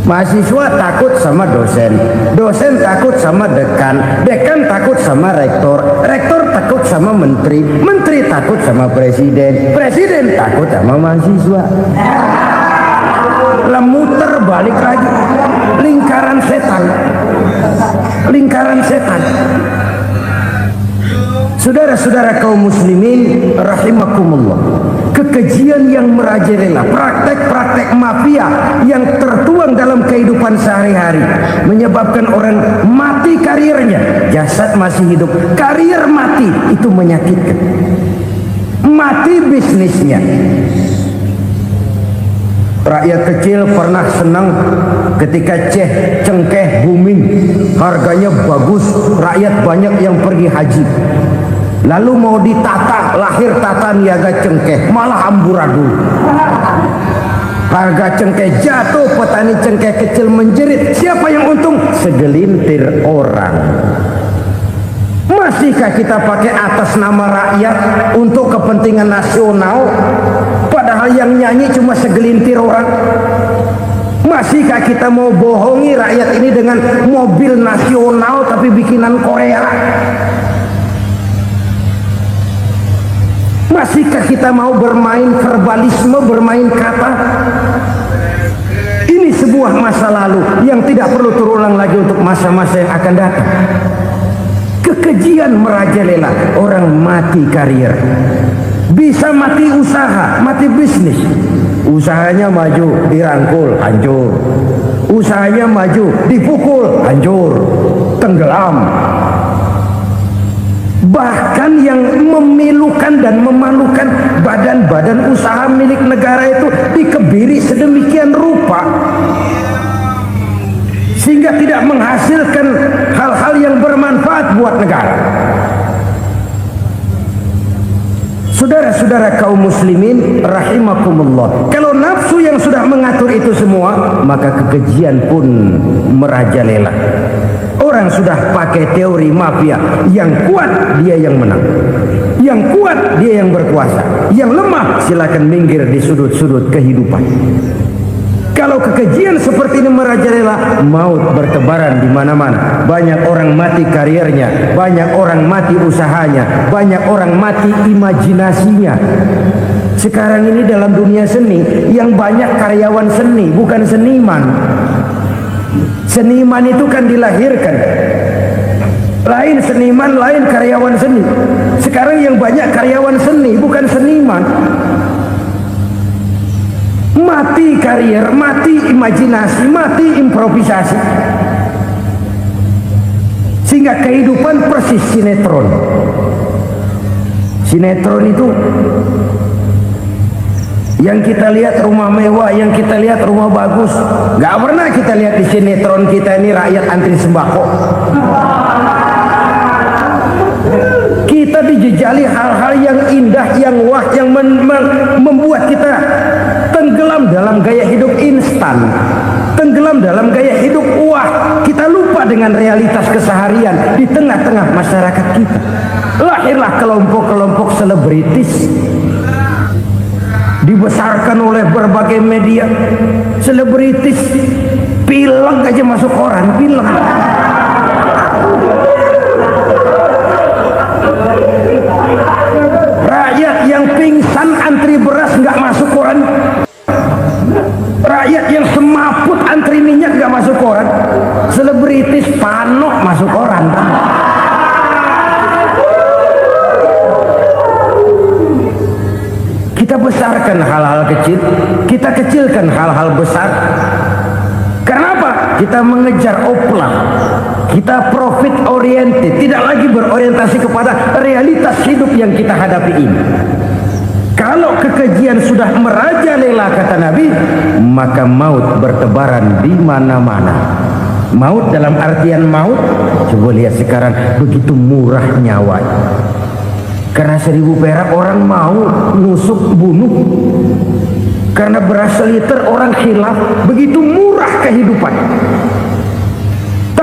Mahasiswa takut sama dosen, dosen takut sama dekan, dekan takut sama rektor, rektor takut sama menteri, menteri takut sama presiden, presiden takut sama mahasiswa. Muter balik lagi, lingkaran setan, lingkaran setan. Saudara-saudara kaum muslimin rahimakumullah, kekejian yang merajalela, praktek-praktek mafia yang tertuang dalam kehidupan sehari-hari menyebabkan orang mati karirnya, jasad masih hidup, karir mati, itu menyakitkan. Mati bisnisnya. Rakyat kecil pernah senang ketika cengkeh booming, harganya bagus, rakyat banyak yang pergi haji. Lalu mau ditata, lahir tata niaga cengkeh, malah amburadul. Harga cengkeh jatuh, petani cengkeh kecil menjerit. Siapa yang untung? Segelintir orang. Masihkah kita pakai atas nama rakyat untuk kepentingan nasional, padahal yang nyanyi cuma segelintir orang? Masihkah kita mau bohongi rakyat ini dengan mobil nasional tapi bikinan Korea? Masihkah kita mau bermain verbalisme, bermain kata? Ini sebuah masa lalu yang tidak perlu terulang lagi untuk masa-masa yang akan datang. Kekejian merajalela, orang mati karir, bisa mati usaha, mati bisnis. Usahanya maju, dirangkul, hancur. Usahanya maju, dipukul, hancur, tenggelam. Bahkan yang memilukan dan memalukan badan-badan usaha milik negara itu dikebiri sedemikian rupa sehingga tidak menghasilkan hal-hal yang bermanfaat buat negara. Saudara-saudara kaum muslimin rahimakumullah, kalau nafsu yang sudah mengatur itu semua, maka kekejian pun merajalela. Orang sudah pakai teori mafia, yang kuat dia yang menang, yang kuat dia yang berkuasa, yang lemah silakan minggir di sudut-sudut kehidupan. Kalau kekejian seperti ini merajalela, maut bertebaran di mana-mana. Banyak orang mati karirnya, banyak orang mati usahanya, banyak orang mati imajinasinya. Sekarang ini dalam dunia seni, yang banyak karyawan seni, bukan seniman. Seniman itu kan dilahirkan, lain seniman, lain karyawan seni. Sekarang yang banyak karyawan seni, bukan seniman. Mati karir, mati imajinasi, mati improvisasi, sehingga kehidupan persis sinetron. Sinetron itu yang kita lihat rumah mewah, yang kita lihat rumah bagus. Gak pernah kita lihat di sinetron kita ini rakyat antri sembako. Kita dijejali hal-hal yang indah, yang wah, yang membuat kita tenggelam dalam gaya hidup instan, tenggelam dalam gaya hidup wah. Kita lupa dengan realitas keseharian di tengah-tengah masyarakat kita. Lahirlah kelompok-kelompok selebritis, dibesarkan oleh berbagai media. Selebritis pilek aja masuk koran, pilek. Rakyat yang pingsan antri beras nggak masuk koran. Rakyat yang semaput antri minyak nggak masuk koran. Selebritis panok masuk koran. Kita besarkan hal-hal kecil, kita kecilkan hal-hal besar. Kenapa? Kita mengejar oplah, kita profit oriented, tidak lagi berorientasi kepada realitas hidup yang kita hadapi ini. Kalau kekejian sudah merajalela, kata Nabi, maka maut bertebaran di mana-mana. Maut dalam artian maut, coba lihat sekarang begitu murah nyawa. Karena 1000 perak orang mau nusuk bunuh. Karena beras seliter orang khilaf, begitu murah kehidupan.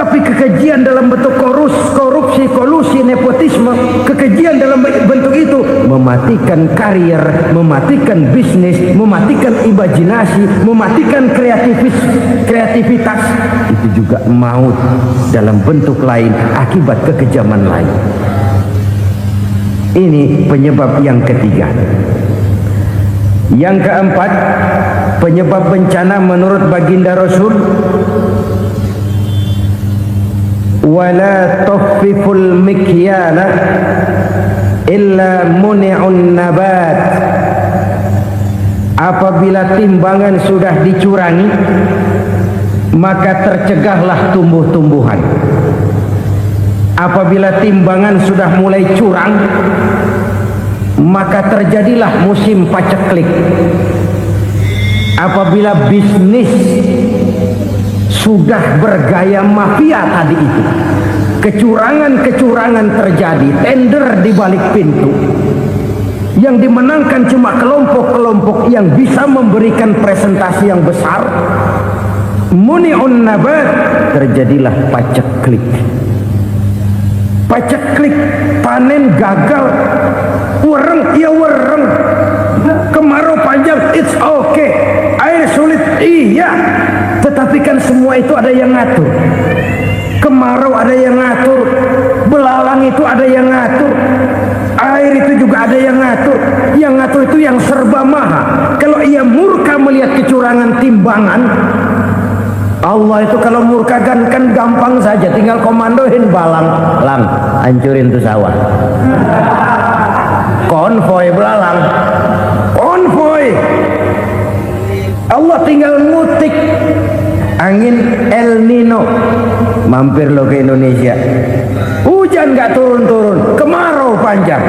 Tapi kekejian dalam bentuk korupsi, kolusi, nepotisme, kekejian dalam bentuk itu mematikan karier, mematikan bisnis, mematikan imajinasi, mematikan kreativitas. Itu juga maut dalam bentuk lain akibat kekejaman lain. Ini penyebab yang ketiga. Yang keempat, penyebab bencana menurut baginda Rasul, wala tukhfiful mikyala illa muni'un nabat. Apabila timbangan sudah dicurangi, maka tercegahlah tumbuh-tumbuhan. Apabila timbangan sudah mulai curang, maka terjadilah musim paceklik. Apabila bisnis sudah bergaya mafia tadi itu, kecurangan-kecurangan terjadi, tender di balik pintu, yang dimenangkan cuma kelompok-kelompok yang bisa memberikan presentasi yang besar, muni'un nabat, terjadilah paceklik. Paceklik, panen gagal, wereng ya wereng, kemarau panjang it's okay, air sulit iya, tetapi kan semua itu ada yang ngatur. Kemarau ada yang ngatur, belalang itu ada yang ngatur, air itu juga ada yang ngatur. Yang ngatur itu yang serba maha. Kalau ia murka melihat kecurangan timbangan, Allah itu kalau murka kan gampang saja, tinggal komandoin balang, lang, hancurin tuh sawah. Konvoy belalang, konvoy. Allah tinggal ngutik. Angin El Nino, mampir lo ke Indonesia. Hujan nggak turun-turun, kemarau panjang.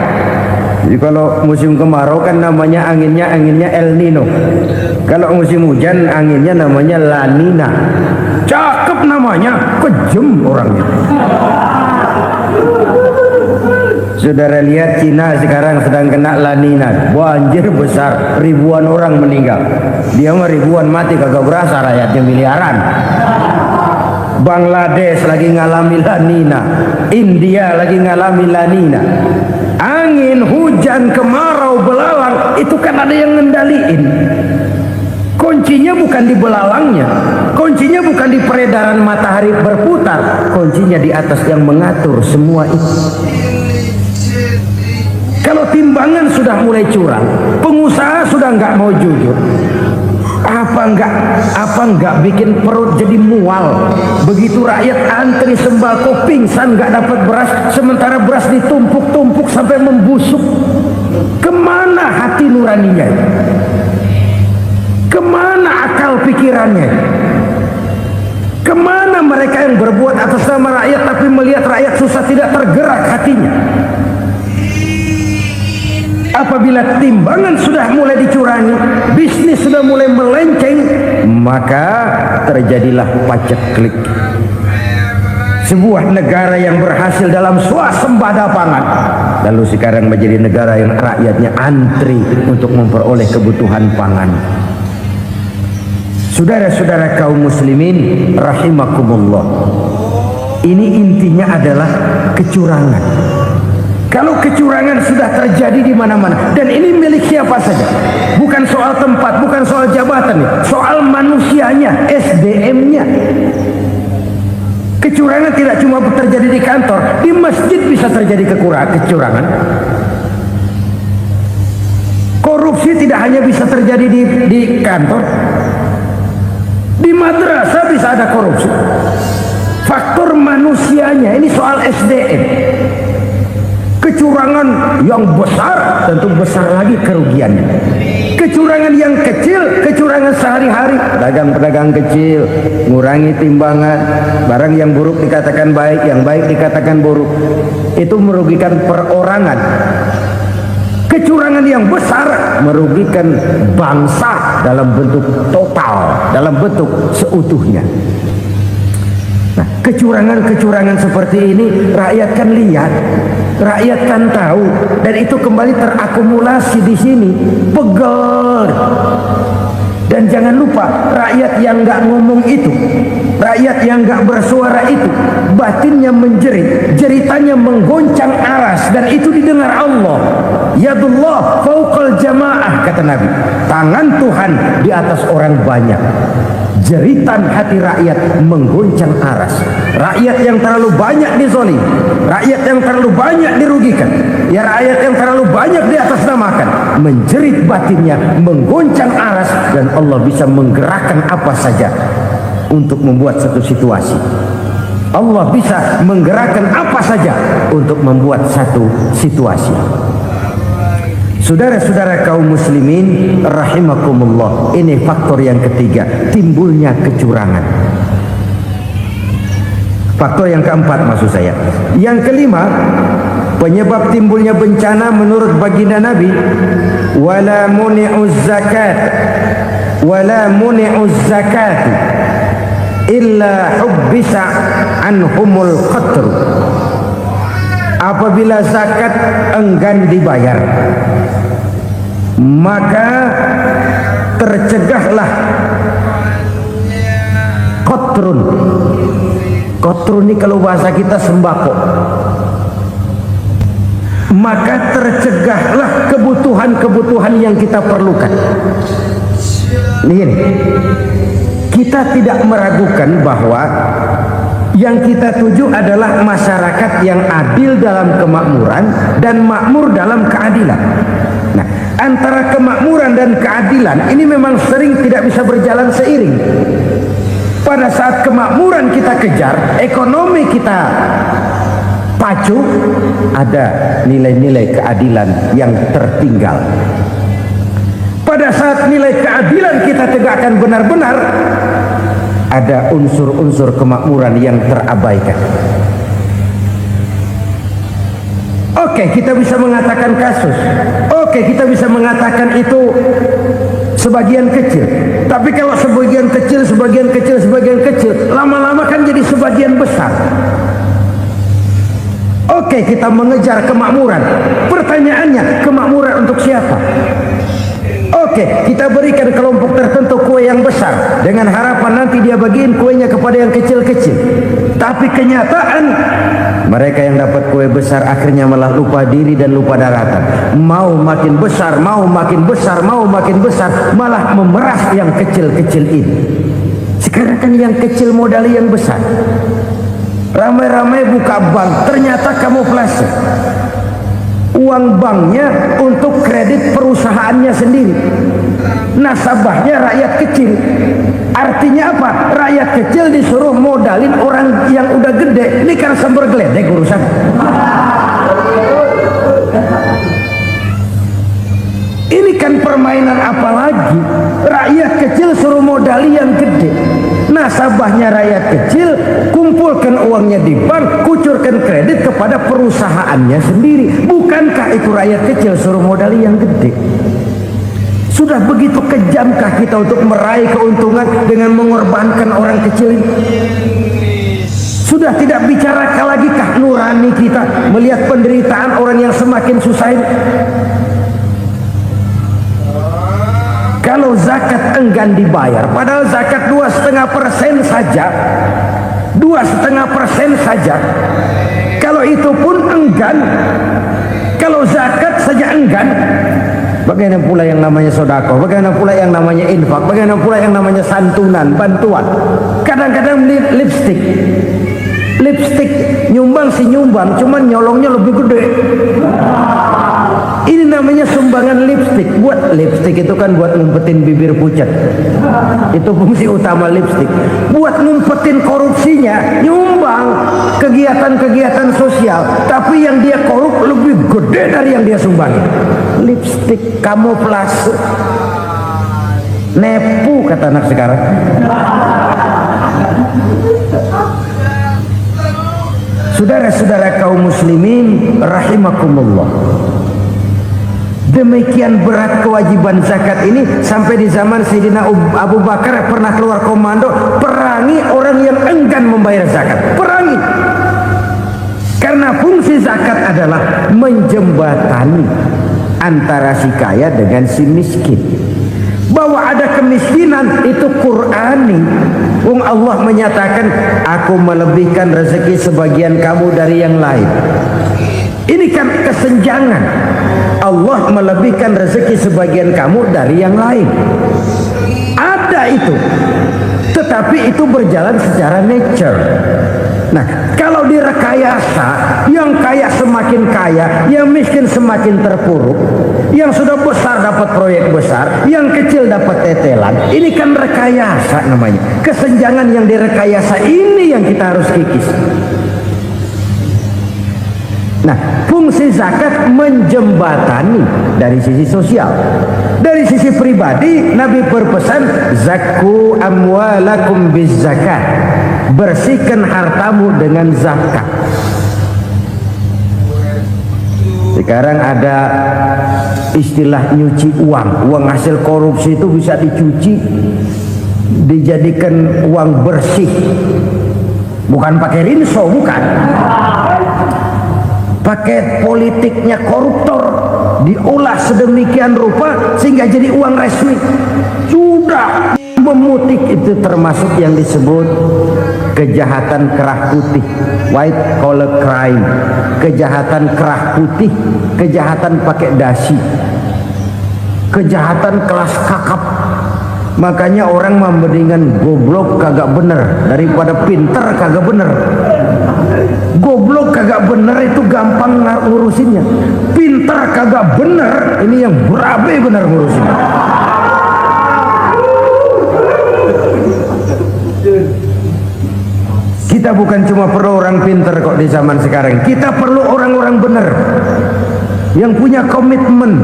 Jadi kalau musim kemarau kan namanya anginnya El Nino. Kalau musim hujan anginnya namanya La Nina. Cakep namanya, kejem orangnya. Saudara lihat Cina sekarang sedang kena La Nina, banjir besar, ribuan orang meninggal. Dia mah ribuan mati kagak berasa, rakyatnya miliaran. Bangladesh lagi ngalami La Nina, India lagi ngalami La Nina. Angin, hujan, kemarau, belalang itu kan ada yang ngendaliin. Kuncinya bukan di belalangnya, kuncinya bukan di peredaran matahari berputar, kuncinya di atas yang mengatur semua itu. Kalau timbangan sudah mulai curang, pengusaha sudah nggak mau jujur, apa enggak bikin perut jadi mual. Begitu rakyat antri sembako pingsan nggak dapat beras, sementara beras ditumpuk-tumpuk sampai membusuk. Kemana hati nuraninya? Kemana akal pikirannya? Kemana mereka yang berbuat atas nama rakyat tapi melihat rakyat susah tidak tergerak hatinya? Apabila timbangan sudah mulai dicurangi, bisnis sudah mulai melenceng, maka terjadilah paceklik. Sebuah negara yang berhasil dalam swasembada pangan, lalu sekarang menjadi negara yang rakyatnya antri untuk memperoleh kebutuhan pangan. Saudara-saudara kaum muslimin rahimakumullah, ini intinya adalah kecurangan. Kalau kecurangan sudah terjadi di mana-mana, dan ini milik siapa saja, bukan soal tempat, bukan soal jabatan, soal manusianya, SDM-nya. Kecurangan tidak cuma terjadi di kantor, di masjid bisa terjadi kecurangan. Korupsi tidak hanya bisa terjadi di kantor, di madrasah bisa ada korupsi. Faktor manusianya, ini soal SDM. Kecurangan yang besar tentu besar lagi kerugiannya. Kecurangan yang kecil, kecurangan sehari-hari, pedagang-pedagang kecil ngurangi timbangan, barang yang buruk dikatakan baik, yang baik dikatakan buruk, itu merugikan perorangan. Kecurangan yang besar merugikan bangsa dalam bentuk total, dalam bentuk seutuhnya. Nah, kecurangan-kecurangan seperti ini rakyat kan lihat, rakyat kan tahu, dan itu kembali terakumulasi di sini, pegel. Dan jangan jangan lupa rakyat yang nggak ngomong itu, rakyat yang nggak bersuara itu, batinnya menjerit, jeritannya menggoncang aras, dan itu didengar Allah. Yadullah fauqal jamaah, kata Nabi. Tangan Tuhan di atas orang banyak. Jeritan hati rakyat menggoncang aras. Rakyat yang terlalu banyak dizolim, rakyat yang terlalu banyak dirugikan, ya rakyat yang terlalu banyak diatasnamakan, menjerit batinnya menggoncang aras, dan Allah bisa menggerakkan apa saja untuk membuat satu situasi. Allah bisa menggerakkan apa saja untuk membuat satu situasi. Saudara-saudara kaum muslimin rahimakumullah, ini faktor yang ketiga, timbulnya kecurangan. Faktor yang keempat maksud saya. Yang kelima, penyebab timbulnya bencana menurut baginda Nabi, wala muni'uz zakat illa hubbisa anhumul qatr. Apabila zakat enggan dibayar, maka tercegahlah qatrun. Qatrun ini kalau bahasa kita sembako. Maka tercegahlah kebutuhan-kebutuhan yang kita perlukan. Ini, kita tidak meragukan bahwa yang kita tuju adalah masyarakat yang adil dalam kemakmuran dan makmur dalam keadilan. Nah, antara kemakmuran dan keadilan ini memang sering tidak bisa berjalan seiring. Pada saat kemakmuran kita kejar, ekonomi kita pacu, ada nilai-nilai keadilan yang tertinggal. Pada saat nilai keadilan kita tegakkan benar-benar, ada unsur-unsur kemakmuran yang terabaikan. Oke, kita bisa mengatakan kasus. Oke, kita bisa mengatakan itu sebagian kecil. Tapi kalau sebagian kecil, lama-lama kan jadi sebagian besar. Oke, kita mengejar kemakmuran. Pertanyaannya, kemakmuran untuk siapa? Oke, kita berikan kelompok tertentu kue yang besar dengan harapan nanti dia bagiin kuenya kepada yang kecil-kecil. Tapi kenyataan mereka yang dapat kue besar akhirnya malah lupa diri dan lupa daratan. Mau makin besar, malah memeras yang kecil-kecil ini. Sekarang kan yang kecil modali yang besar. Ramai-ramai buka bank, ternyata kamuflase. Uang banknya untuk kredit perusahaannya sendiri, nasabahnya rakyat kecil. Artinya apa? Rakyat kecil disuruh modalin orang yang udah gede. Ini kan sumber geledek urusan. Ini kan permainan apa lagi? Rakyat kecil suruh modali yang gede, nasabahnya rakyat kecil, kumpulkan uangnya di bank, kucurkan kredit kepada perusahaannya sendiri. Bukankah itu rakyat kecil suruh modali yang gede? Sudah begitu kejamkah kita untuk meraih keuntungan dengan mengorbankan orang kecil ini? Sudah tidak bicara lagi kah nurani kita melihat penderitaan orang yang semakin susah ini? Kalau zakat enggan dibayar, padahal zakat 2,5% saja, 2,5% saja. Kalau itu pun enggan, kalau zakat saja enggan, bagaimana pula yang namanya sedekah, bagaimana pula yang namanya infak, bagaimana pula yang namanya santunan, bantuan. Kadang-kadang lipstick nyumbang sih nyumbang, cuman nyolongnya lebih gede. Ini namanya sumbangan lipstick. Buat lipstick itu kan buat ngumpetin bibir pucat. Itu fungsi utama lipstick. Buat ngumpetin korupsinya, nyumbang kegiatan-kegiatan sosial. Tapi yang dia korup lebih gede dari yang dia sumbangi. Lipstick kamuflase. Nepu kata anak sekarang. Saudara-saudara kaum muslimin rahimakumullah. Demikian berat kewajiban zakat ini sampai di zaman Sayyidina Abu Bakar pernah keluar komando perangi orang yang enggan membayar zakat. Perangi. Karena fungsi zakat adalah menjembatani antara si kaya dengan si miskin. Bahwa ada kemiskinan itu Qur'ani. Allah menyatakan, aku melebihkan rezeki sebagian kamu dari yang lain. Ini kan kesenjangan. Allah melebihkan rezeki sebagian kamu dari yang lain. Ada itu. Tetapi itu berjalan secara nature. Nah, kalau direkayasa, yang kaya semakin kaya, yang miskin semakin terpuruk, yang sudah besar dapat proyek besar, yang kecil dapat tetelan. Ini kan rekayasa namanya. Kesenjangan yang direkayasa ini yang kita harus kikis. Nah, fungsi zakat menjembatani dari sisi sosial. Dari sisi pribadi, Nabi berpesan, zakku amwalakum biz zakat. Bersihkan hartamu dengan zakat. Sekarang ada istilah nyuci uang. Uang hasil korupsi itu bisa dicuci, dijadikan uang bersih. Bukan pakai rinso, bukan. Pakai politiknya koruptor, diolah sedemikian rupa sehingga jadi uang resmi. Sudah memutik, itu termasuk yang disebut kejahatan kerah putih, white collar crime. Kejahatan kerah putih, kejahatan pakai dasi, kejahatan kelas kakap. Makanya orang mendingan goblok kagak bener daripada pinter kagak bener. Goblok kagak bener itu gampang ngurusinnya. Pinter kagak bener, ini yang berabe bener ngurusinnya. Kita bukan cuma perlu orang pinter kok di zaman sekarang. Kita perlu orang-orang bener yang punya komitmen,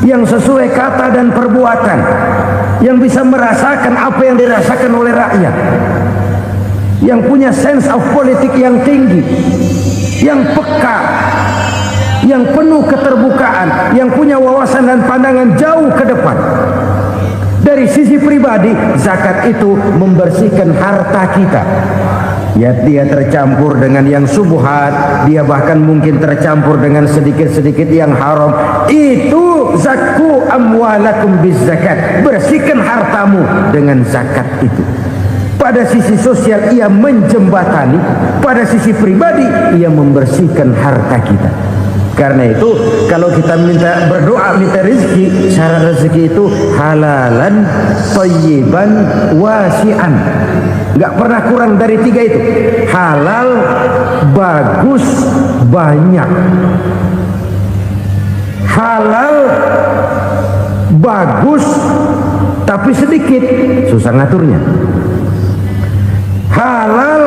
yang sesuai kata dan perbuatan, yang bisa merasakan apa yang dirasakan oleh rakyat, yang punya sense of politik yang tinggi, yang peka, yang penuh keterbukaan, yang punya wawasan dan pandangan jauh ke depan. Dari sisi pribadi, zakat itu membersihkan harta kita. Ya, dia tercampur dengan yang subuhat, dia bahkan mungkin tercampur dengan sedikit-sedikit yang haram. Itu zakku amwalakum biz zakat. Bersihkan hartamu dengan zakat itu. Pada sisi sosial ia menjembatani, pada sisi pribadi ia membersihkan harta kita. Karena itu kalau kita minta berdoa minta rezeki, syarat rezeki itu halalan, thayyiban, wasi'an. Enggak pernah kurang dari tiga itu. Halal, bagus, banyak. Halal, bagus, tapi sedikit, susah ngaturnya. Halal,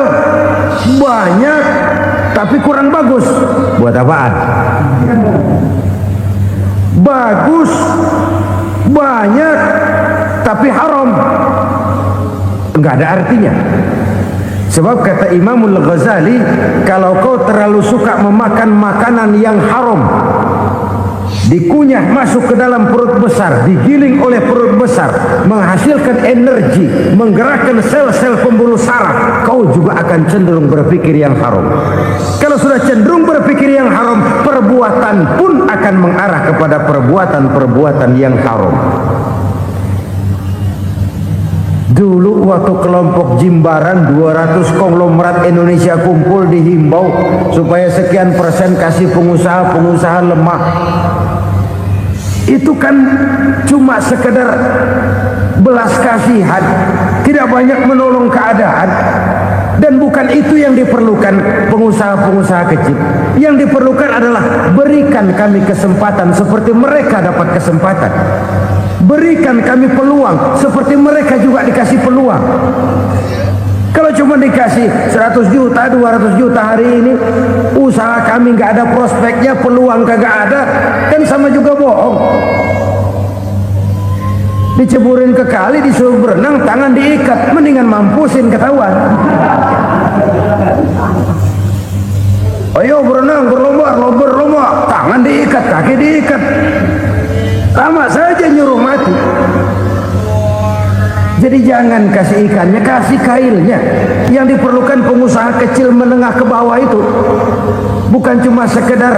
banyak, tapi kurang bagus. Buat apaan? Bagus, banyak, tapi haram. Enggak ada artinya. Sebab kata Imamul Ghazali, kalau kau terlalu suka memakan makanan yang haram, dikunyah masuk ke dalam perut besar, digiling oleh perut besar, menghasilkan energi, menggerakkan sel-sel pembuluh saraf, kau juga akan cenderung berpikir yang haram. Kalau sudah cenderung berpikir yang haram, perbuatan pun akan mengarah kepada perbuatan-perbuatan yang haram. Dulu waktu kelompok Jimbaran 200 konglomerat Indonesia kumpul dihimbau supaya sekian persen kasih pengusaha-pengusaha lemah. Itu kan cuma sekedar belas kasihan, tidak banyak menolong keadaan. Dan bukan itu yang diperlukan pengusaha-pengusaha kecil. Yang diperlukan adalah berikan kami kesempatan seperti mereka dapat kesempatan. Berikan kami peluang seperti mereka juga dikasih peluang. Kalau cuma dikasih 100 juta, 200 juta hari ini, usaha kami nggak ada prospeknya, peluang kagak ada, kan sama juga bohong. Diceburin ke kali, disuruh berenang, tangan diikat, mendingan mampusin ketahuan. Ayo berenang, berlomba, tangan diikat, kaki diikat, sama saja nyuruh mati. Jadi jangan kasih ikannya, kasih kailnya. Yang diperlukan pengusaha kecil menengah ke bawah itu bukan cuma sekedar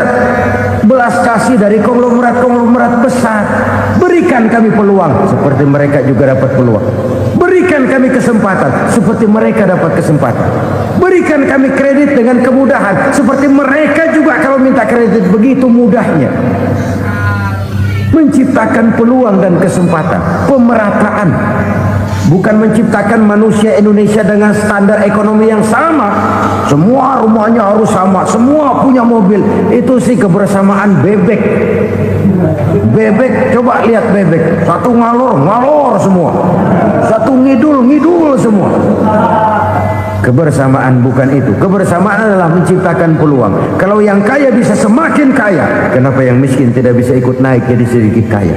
belas kasih dari konglomerat-konglomerat besar. Berikan kami peluang seperti mereka juga dapat peluang. Berikan kami kesempatan seperti mereka dapat kesempatan. Berikan kami kredit dengan kemudahan seperti mereka juga kalau minta kredit begitu mudahnya. Menciptakan peluang dan kesempatan, pemerataan. Bukan menciptakan manusia Indonesia dengan standar ekonomi yang sama. Semua rumahnya harus sama, semua punya mobil. Itu sih kebersamaan bebek. Bebek, coba lihat bebek. Satu ngalor semua. Satu ngidul semua. Kebersamaan bukan itu. Kebersamaan adalah menciptakan peluang. Kalau yang kaya bisa semakin kaya, kenapa yang miskin tidak bisa ikut naik jadi sedikit kaya?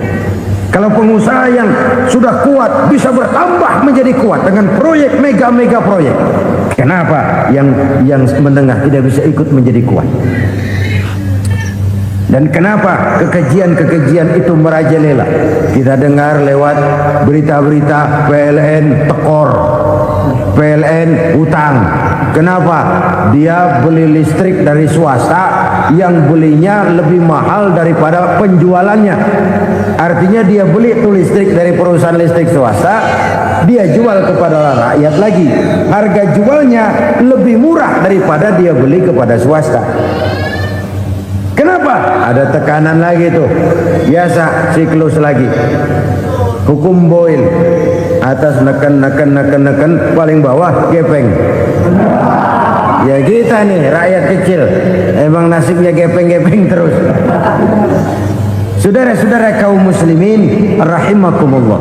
Kalau pengusaha yang sudah kuat bisa bertambah menjadi kuat dengan proyek mega proyek, kenapa yang menengah tidak bisa ikut menjadi kuat? Dan kenapa kekejian itu merajalela? Kita dengar lewat berita-berita PLN tekor, PLN utang. Kenapa? Dia beli listrik dari swasta yang belinya lebih mahal daripada penjualannya. Artinya dia beli itu listrik dari perusahaan listrik swasta, dia jual kepada rakyat lagi. Harga jualnya lebih murah daripada dia beli kepada swasta. Kenapa? Ada tekanan lagi tuh. Biasa siklus lagi. Hukum Boyle. Atas neken, paling bawah gepeng. Ya kita nih rakyat kecil, emang nasibnya gepeng terus. Saudara-saudara kaum muslimin rahimakumullah,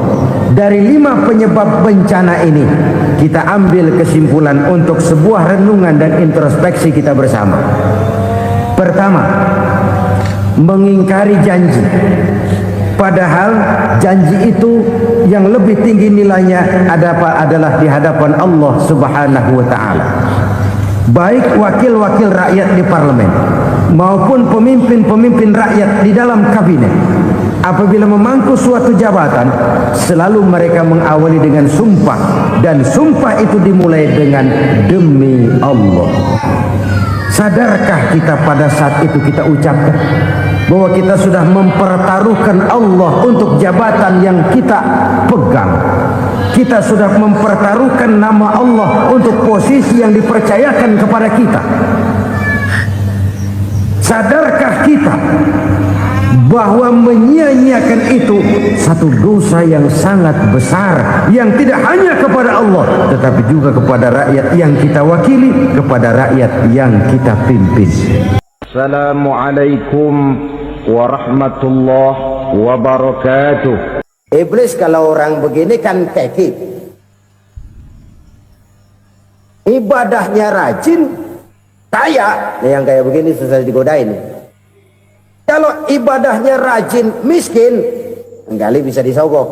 dari 5 penyebab bencana ini kita ambil kesimpulan untuk sebuah renungan dan introspeksi kita bersama. Pertama, mengingkari janji. Padahal janji itu yang lebih tinggi nilainya adalah di hadapan Allah Subhanahu wa taala. Baik wakil-wakil rakyat di parlemen maupun pemimpin-pemimpin rakyat di dalam kabinet, apabila memangku suatu jabatan, selalu mereka mengawali dengan sumpah, dan sumpah itu dimulai dengan demi Allah. Sadarkah kita pada saat itu kita ucapkan bahwa kita sudah mempertaruhkan Allah untuk jabatan yang kita pegang? Kita sudah mempertaruhkan nama Allah untuk posisi yang dipercayakan kepada kita. Sadarkah kita bahwa menyia-nyiakan itu satu dosa yang sangat besar, yang tidak hanya kepada Allah tetapi juga kepada rakyat yang kita wakili, kepada rakyat yang kita pimpin. Assalamualaikum warahmatullahi wabarakatuh. Iblis kalau orang begini kan kekik, ibadahnya rajin, kaya. Yang kayak begini susah digodain. Kalau ibadahnya rajin, miskin, kali bisa disogok.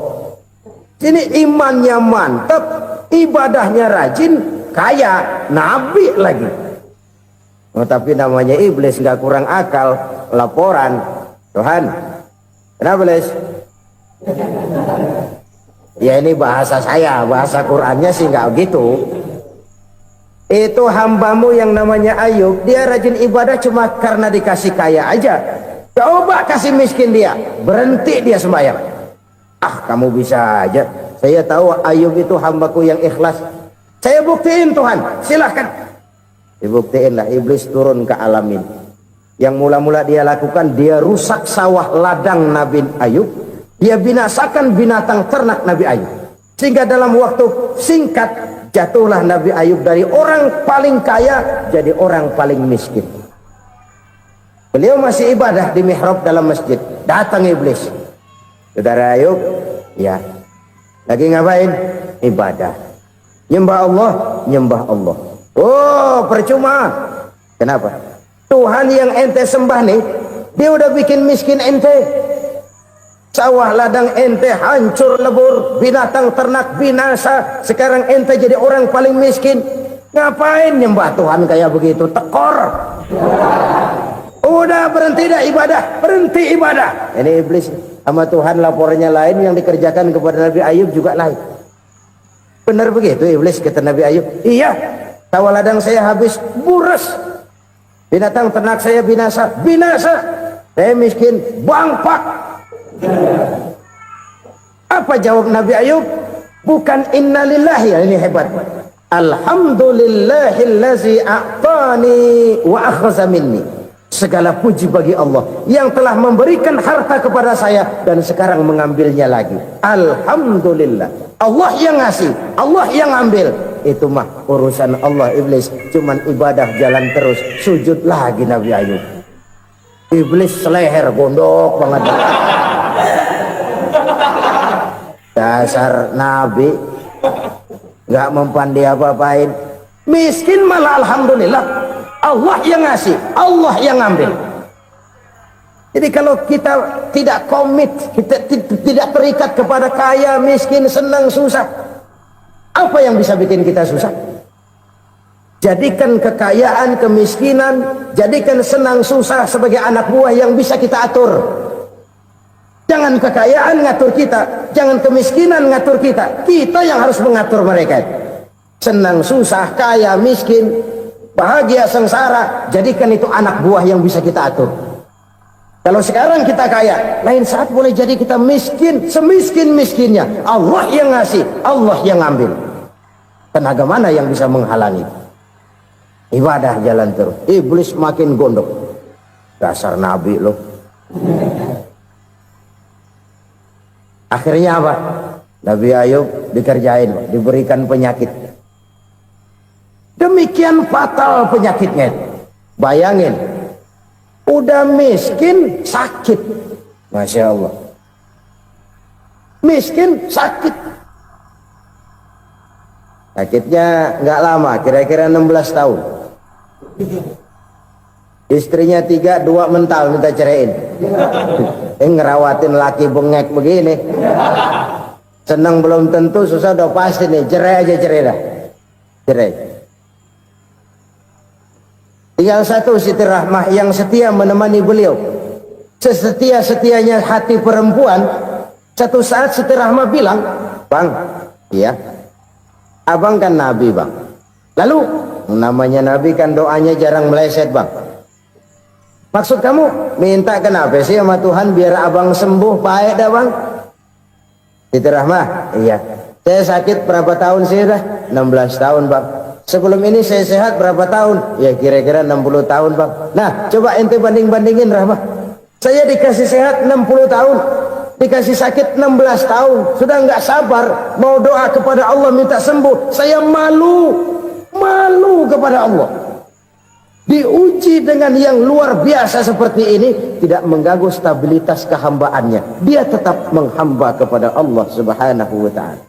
Sini imannya mantap, ibadahnya rajin, kaya, nabi lagi. Oh, tapi namanya iblis nggak kurang akal. Laporan, Tuhan, kenapa Les? Ya ini bahasa saya, bahasa Qurannya sih nggak gitu. Itu hambamu yang namanya Ayub, dia rajin ibadah cuma karena dikasih kaya aja. Coba kasih miskin dia, berhenti dia sembahyang. Ah, kamu bisa aja. Saya tahu Ayub itu hambaku yang ikhlas. Saya buktiin Tuhan, silahkan. Dibuktiin lah, iblis turun ke alam ini. Yang mula-mula dia lakukan, dia rusak sawah ladang Nabi Ayub. Dia binasakan binatang ternak Nabi Ayub. Sehingga dalam waktu singkat, jatuhlah Nabi Ayub dari orang paling kaya jadi orang paling miskin. Beliau masih ibadah di mihrab dalam masjid. Datang iblis. Saudara Ayub, ya, lagi ngapain? Ibadah. Nyembah Allah, nyembah Allah. Oh, percuma. Kenapa? Tuhan yang ente sembah nih, dia udah bikin miskin ente. Sawah ladang ente hancur lebur, binatang ternak binasa. Sekarang ente jadi orang paling miskin. Ngapain nyembah Tuhan kayak begitu? Tekor. Udah berhenti dah ibadah, berhenti ibadah. Ini iblis sama Tuhan laporannya lain, yang dikerjakan kepada Nabi Ayub juga lain. Benar begitu iblis kata Nabi Ayub? Iya, sawah ladang saya habis buras, binatang ternak saya binasa. Saya miskin, bangpak. Apa jawab Nabi Ayub? Bukan innalillahi, ini hebat. Alhamdulillahillazi a'tani wa akhza minni. Segala puji bagi Allah yang telah memberikan harta kepada saya dan sekarang mengambilnya lagi. Alhamdulillah. Allah yang ngasih, Allah yang ambil. Itu mah urusan Allah. Iblis cuman ibadah jalan terus, sujud lagi Nabi Ayub. Iblis seleher gondok banget. Dasar Nabi nggak mempan dia apa-apain. Miskin malah alhamdulillah. Allah yang ngasih, Allah yang ambil. Jadi kalau kita tidak komit, kita tidak terikat kepada kaya, miskin, senang, susah, apa yang bisa bikin kita susah? Jadikan kekayaan, kemiskinan, jadikan senang susah sebagai anak buah yang bisa kita atur. Jangan kekayaan ngatur kita, jangan kemiskinan ngatur kita. Kita yang harus mengatur mereka. Senang susah, kaya, miskin, bahagia, sengsara, jadikan itu anak buah yang bisa kita atur. Kalau sekarang kita kaya, lain saat boleh jadi kita miskin, semiskin-miskinnya. Allah yang ngasih, Allah yang ambil. Tenaga mana yang bisa menghalangi? Ibadah jalan terus. Iblis makin gondok. Dasar Nabi loh. Akhirnya apa? Nabi Ayub dikerjain, diberikan penyakit. Demikian fatal penyakitnya. Bayangin, udah miskin sakit. Masya Allah. Miskin sakit. Sakitnya nggak lama, kira-kira 16 tahun. Istrinya 3, 2 mental minta ceraiin. Ngerawatin laki bengek begini. Senang belum tentu, susah udah pasti nih. Cerai aja, cerai dah. Cerai. Tinggal satu Siti Rahmah yang setia menemani beliau. Sesetia-setianya hati perempuan. Satu saat Siti Rahmah bilang, "Bang, iya, abang kan Nabi, Bang. Lalu, namanya Nabi kan doanya jarang meleset, Bang. Maksud kamu minta kenapa sih sama Tuhan biar abang sembuh baik dah, Bang?" Siti Rahmah, "Iya. Saya sakit berapa tahun sih dah?" 16 tahun, Bang. "Sebelum ini saya sehat berapa tahun?" "Ya kira-kira 60 tahun, Bang." "Nah, coba ente banding-bandingin, Rahmah. Saya dikasih sehat 60 tahun, dikasih sakit 16 tahun. Sudah nggak sabar mau doa kepada Allah minta sembuh. Saya malu kepada Allah. Diuji dengan yang luar biasa seperti ini, tidak mengganggu stabilitas kehambaannya. Dia tetap menghamba kepada Allah Subhanahu wa ta'ala."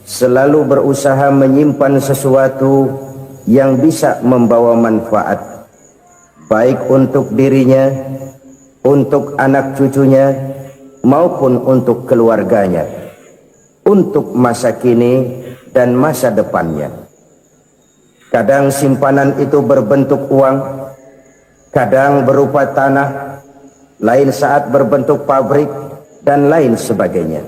Selalu berusaha menyimpan sesuatu yang bisa membawa manfaat, baik untuk dirinya, untuk anak cucunya, maupun untuk keluarganya, untuk masa kini dan masa depannya. Kadang simpanan itu berbentuk uang, kadang berupa tanah, lain saat berbentuk pabrik, dan lain sebagainya.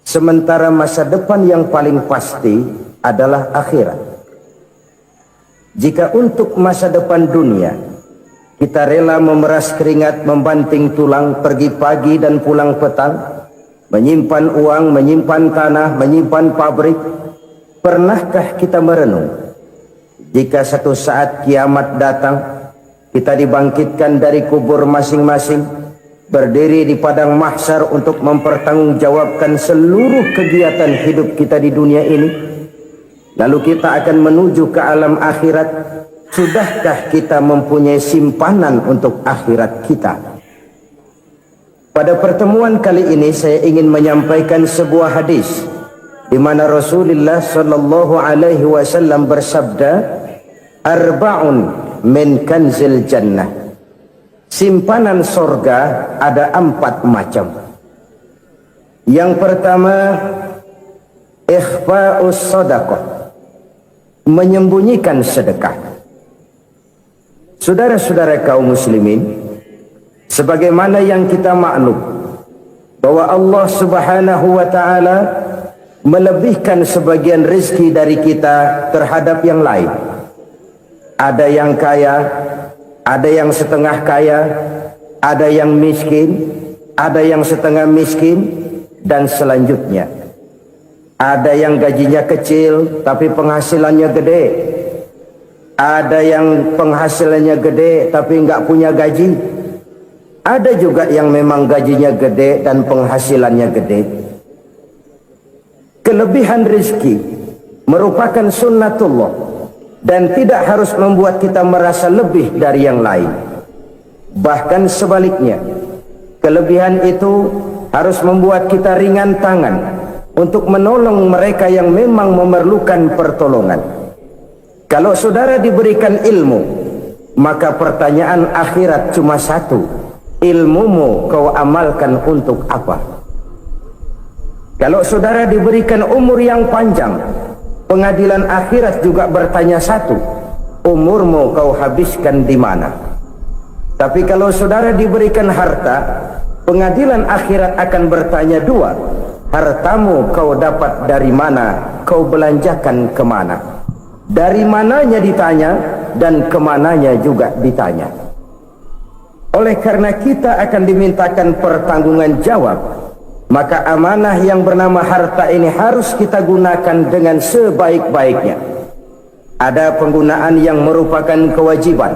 Sementara masa depan yang paling pasti adalah akhirat. Jika untuk masa depan dunia kita rela memeras keringat, membanting tulang, pergi pagi dan pulang petang, menyimpan uang, menyimpan tanah, menyimpan pabrik, pernahkah kita merenung jika satu saat kiamat datang, kita dibangkitkan dari kubur masing-masing, berdiri di padang mahsyar untuk mempertanggungjawabkan seluruh kegiatan hidup kita di dunia ini, lalu kita akan menuju ke alam akhirat. Sudahkah kita mempunyai simpanan untuk akhirat kita? Pada pertemuan kali ini saya ingin menyampaikan sebuah hadis di mana Rasulullah sallallahu alaihi wasallam bersabda, "Arba'un min kanzil jannah." Simpanan sorga ada 4 macam. Yang pertama, ikhfa'us sadaqah, menyembunyikan sedekah. Saudara-saudara kaum muslimin, sebagaimana yang kita maklum bahwa Allah Subhanahu wa ta'ala melebihkan sebagian rezeki dari kita terhadap yang lain. Ada yang kaya, ada yang setengah kaya, ada yang miskin, ada yang setengah miskin, dan selanjutnya. Ada yang gajinya kecil tapi penghasilannya gede. Ada yang penghasilannya gede tapi nggak punya gaji. Ada juga yang memang gajinya gede dan penghasilannya gede. Kelebihan rezeki merupakan sunnatullah dan tidak harus membuat kita merasa lebih dari yang lain. Bahkan sebaliknya, kelebihan itu harus membuat kita ringan tangan untuk menolong mereka yang memang memerlukan pertolongan. Kalau saudara diberikan ilmu, maka pertanyaan akhirat cuma satu: ilmumu kau amalkan untuk apa? Kalau saudara diberikan umur yang panjang, pengadilan akhirat juga bertanya satu: umurmu kau habiskan di mana? Tapi kalau saudara diberikan harta, pengadilan akhirat akan bertanya dua: hartamu kau dapat dari mana, kau belanjakan kemana? Dari mananya ditanya, dan kemananya juga ditanya. Oleh karena kita akan dimintakan pertanggungan jawab, maka amanah yang bernama harta ini harus kita gunakan dengan sebaik-baiknya. Ada penggunaan yang merupakan kewajiban,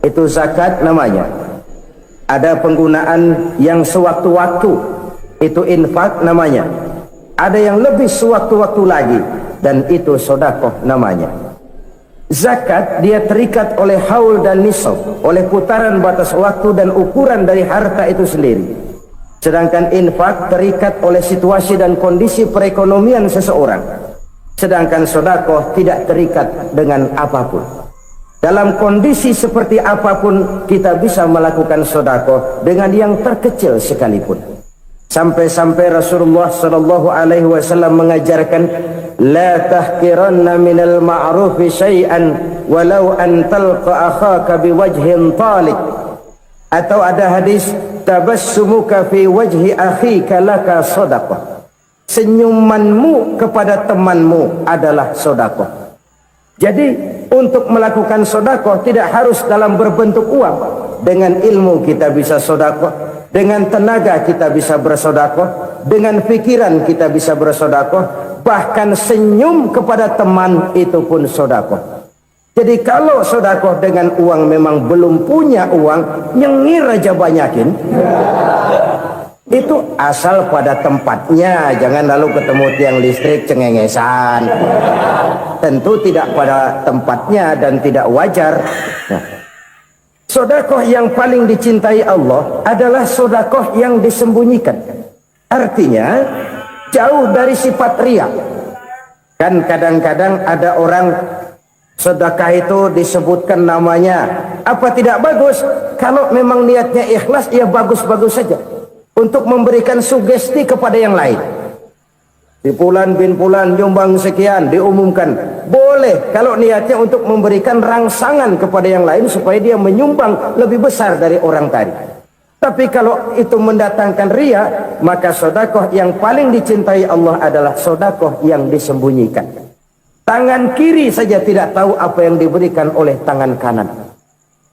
itu zakat namanya. Ada penggunaan yang sewaktu-waktu, itu infak namanya. Ada yang lebih sewaktu-waktu lagi, dan itu sedekah namanya. Zakat dia terikat oleh haul dan nisab, oleh putaran batas waktu dan ukuran dari harta itu sendiri. Sedangkan infak terikat oleh situasi dan kondisi perekonomian seseorang. Sedangkan sedekah tidak terikat dengan apapun. Dalam kondisi seperti apapun kita bisa melakukan sedekah dengan yang terkecil sekalipun. Sampai-sampai Rasulullah SAW mengajarkan, la tahqiranna minal ma'rufi syai'an walau an talqa akhaka biwajhin talik. Atau ada hadis, tabassumuka fi wajhi akhika laka sedekah. Senyumanmu kepada temanmu adalah sedekah. Jadi untuk melakukan sedekah tidak harus dalam berbentuk uang. Dengan ilmu kita bisa sedekah, dengan tenaga kita bisa bersedekah, dengan pikiran kita bisa bersedekah, bahkan senyum kepada teman itu pun sedekah. Jadi kalau sedekah dengan uang memang belum punya uang, nyengir aja banyakin. Itu asal pada tempatnya, jangan lalu ketemu tiang listrik cengengesan. Tentu tidak pada tempatnya dan tidak wajar. Nah, sedekah yang paling dicintai Allah adalah sedekah yang disembunyikan. Artinya jauh dari sifat riya. Kan kadang-kadang ada orang sedekah itu disebutkan namanya. Apa tidak bagus? Kalau memang niatnya ikhlas, ya bagus-bagus saja. Untuk memberikan sugesti kepada yang lain. Di Fulan bin Fulan nyumbang sekian, diumumkan. Boleh kalau niatnya untuk memberikan rangsangan kepada yang lain supaya dia menyumbang lebih besar dari orang tadi. Tapi kalau itu mendatangkan riya, maka sedekah yang paling dicintai Allah adalah sedekah yang disembunyikan. Tangan kiri saja tidak tahu apa yang diberikan oleh tangan kanan.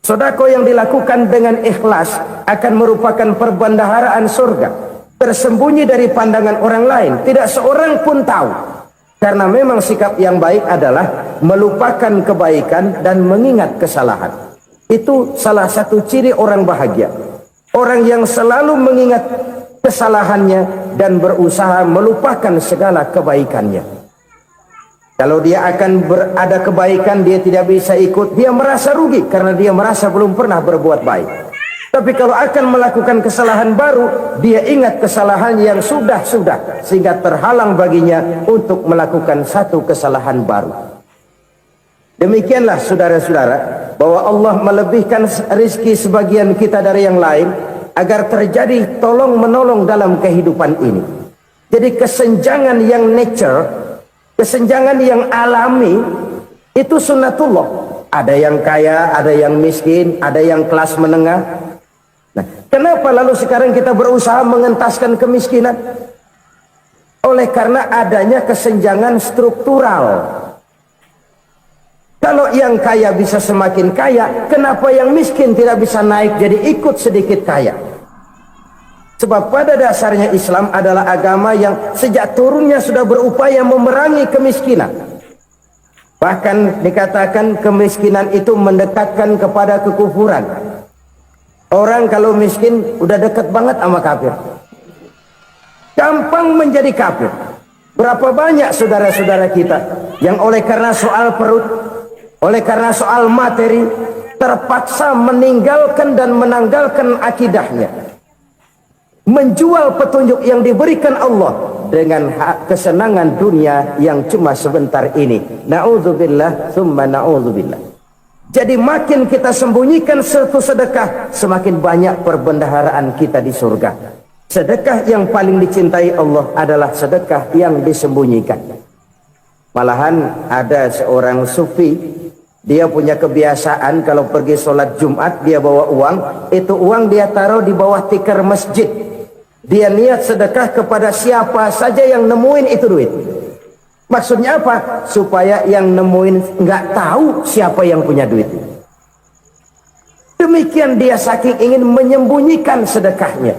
Sedekah yang dilakukan dengan ikhlas akan merupakan perbendaharaan surga, tersembunyi dari pandangan orang lain, tidak seorang pun tahu. Karena memang sikap yang baik adalah melupakan kebaikan dan mengingat kesalahan. Itu salah satu ciri orang bahagia. Orang yang selalu mengingat kesalahannya dan berusaha melupakan segala kebaikannya. Kalau dia akan ada kebaikan, dia tidak bisa ikut, dia merasa rugi karena dia merasa belum pernah berbuat baik. Tapi kalau akan melakukan kesalahan baru, dia ingat kesalahan yang sudah-sudah, sehingga terhalang baginya untuk melakukan satu kesalahan baru. Demikianlah saudara-saudara, bahwa Allah melebihkan rezeki sebagian kita dari yang lain, agar terjadi tolong-menolong dalam kehidupan ini. Jadi kesenjangan yang nature, kesenjangan yang alami, itu sunnatullah. Ada yang kaya, ada yang miskin, ada yang kelas menengah. Nah, kenapa lalu sekarang kita berusaha mengentaskan kemiskinan? oleh karena adanya kesenjangan struktural. Kalau yang kaya bisa semakin kaya, kenapa yang miskin tidak bisa naik jadi ikut sedikit kaya? Sebab pada dasarnya Islam adalah agama yang sejak turunnya sudah berupaya memerangi kemiskinan. Bahkan dikatakan kemiskinan itu mendekatkan kepada kekufuran. Orang kalau miskin udah dekat banget sama kafir. Gampang menjadi kafir. Berapa banyak saudara-saudara kita yang oleh karena soal perut, oleh karena soal materi, terpaksa meninggalkan dan menanggalkan akidahnya, menjual petunjuk yang diberikan Allah dengan kesenangan dunia yang cuma sebentar ini. Na'udzubillah summa na'udzubillah. Jadi makin kita sembunyikan satu sedekah, semakin banyak perbendaharaan kita di surga. Sedekah yang paling dicintai Allah adalah sedekah yang disembunyikan. Malahan ada seorang sufi, dia punya kebiasaan kalau pergi sholat Jumat dia bawa uang, itu uang dia taruh di bawah tikar masjid. Dia niat sedekah kepada siapa saja yang nemuin itu duit. Maksudnya apa? Supaya yang nemuin nggak tahu siapa yang punya duit. Demikian dia saking ingin menyembunyikan sedekahnya.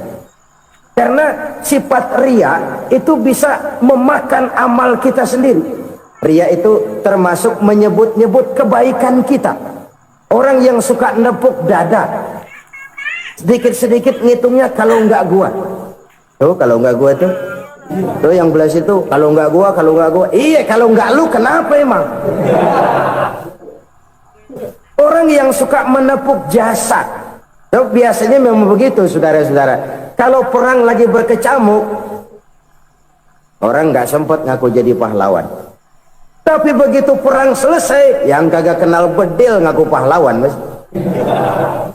Karena sifat ria itu bisa memakan amal kita sendiri. Ria itu termasuk menyebut-nyebut kebaikan kita. Orang yang suka nepuk dada, sedikit-sedikit ngitungnya kalau nggak gua. Tuh kalau nggak gua tuh. Tuh yang belas itu kalau nggak gua, kalau nggak gua. Iya kalau nggak lu kenapa emang? Orang yang suka menepuk jasad. Tuh, biasanya memang begitu saudara-saudara. Kalau perang lagi berkecamuk, orang nggak sempat ngaku jadi pahlawan. Tapi begitu perang selesai, yang kagak kenal bedil ngaku pahlawan, mas.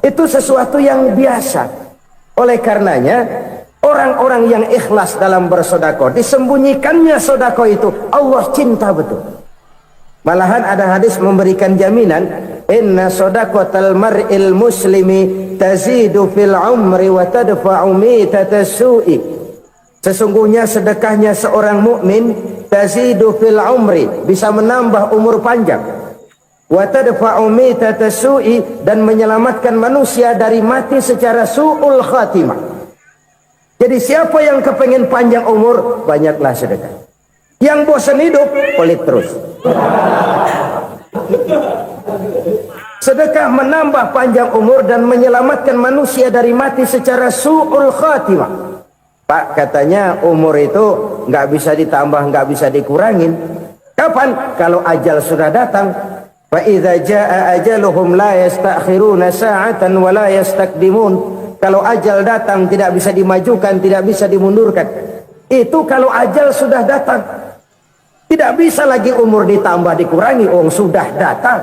Itu sesuatu yang biasa. Oleh karenanya, orang-orang yang ikhlas dalam bersodako, disembunyikannya sodako itu, Allah cinta betul. Malahan ada hadis memberikan jaminan, inna sodaqatal mar'il muslimi tazidu fil umri wa tadfa'u mitata su'i. Sesungguhnya sedekahnya seorang mukmin tazidu fil umri, bisa menambah umur panjang, wa tadfa'u mitata su'i, dan menyelamatkan manusia dari mati secara su'ul khatimah. Jadi siapa yang kepengen panjang umur, banyaklah sedekah. Yang bosan hidup, pelit terus. Sedekah menambah panjang umur dan menyelamatkan manusia dari mati secara su'ul khatimah. Pak, katanya umur itu nggak bisa ditambah, nggak bisa dikurangin. Kapan? Kalau ajal sudah datang. Fa idza jaa ajaluhum la yastakhiruna sa'atan wa la yastakdimun. Kalau ajal datang tidak bisa dimajukan, tidak bisa dimundurkan. Itu kalau ajal sudah datang. Tidak bisa lagi umur ditambah dikurangi, sudah datang.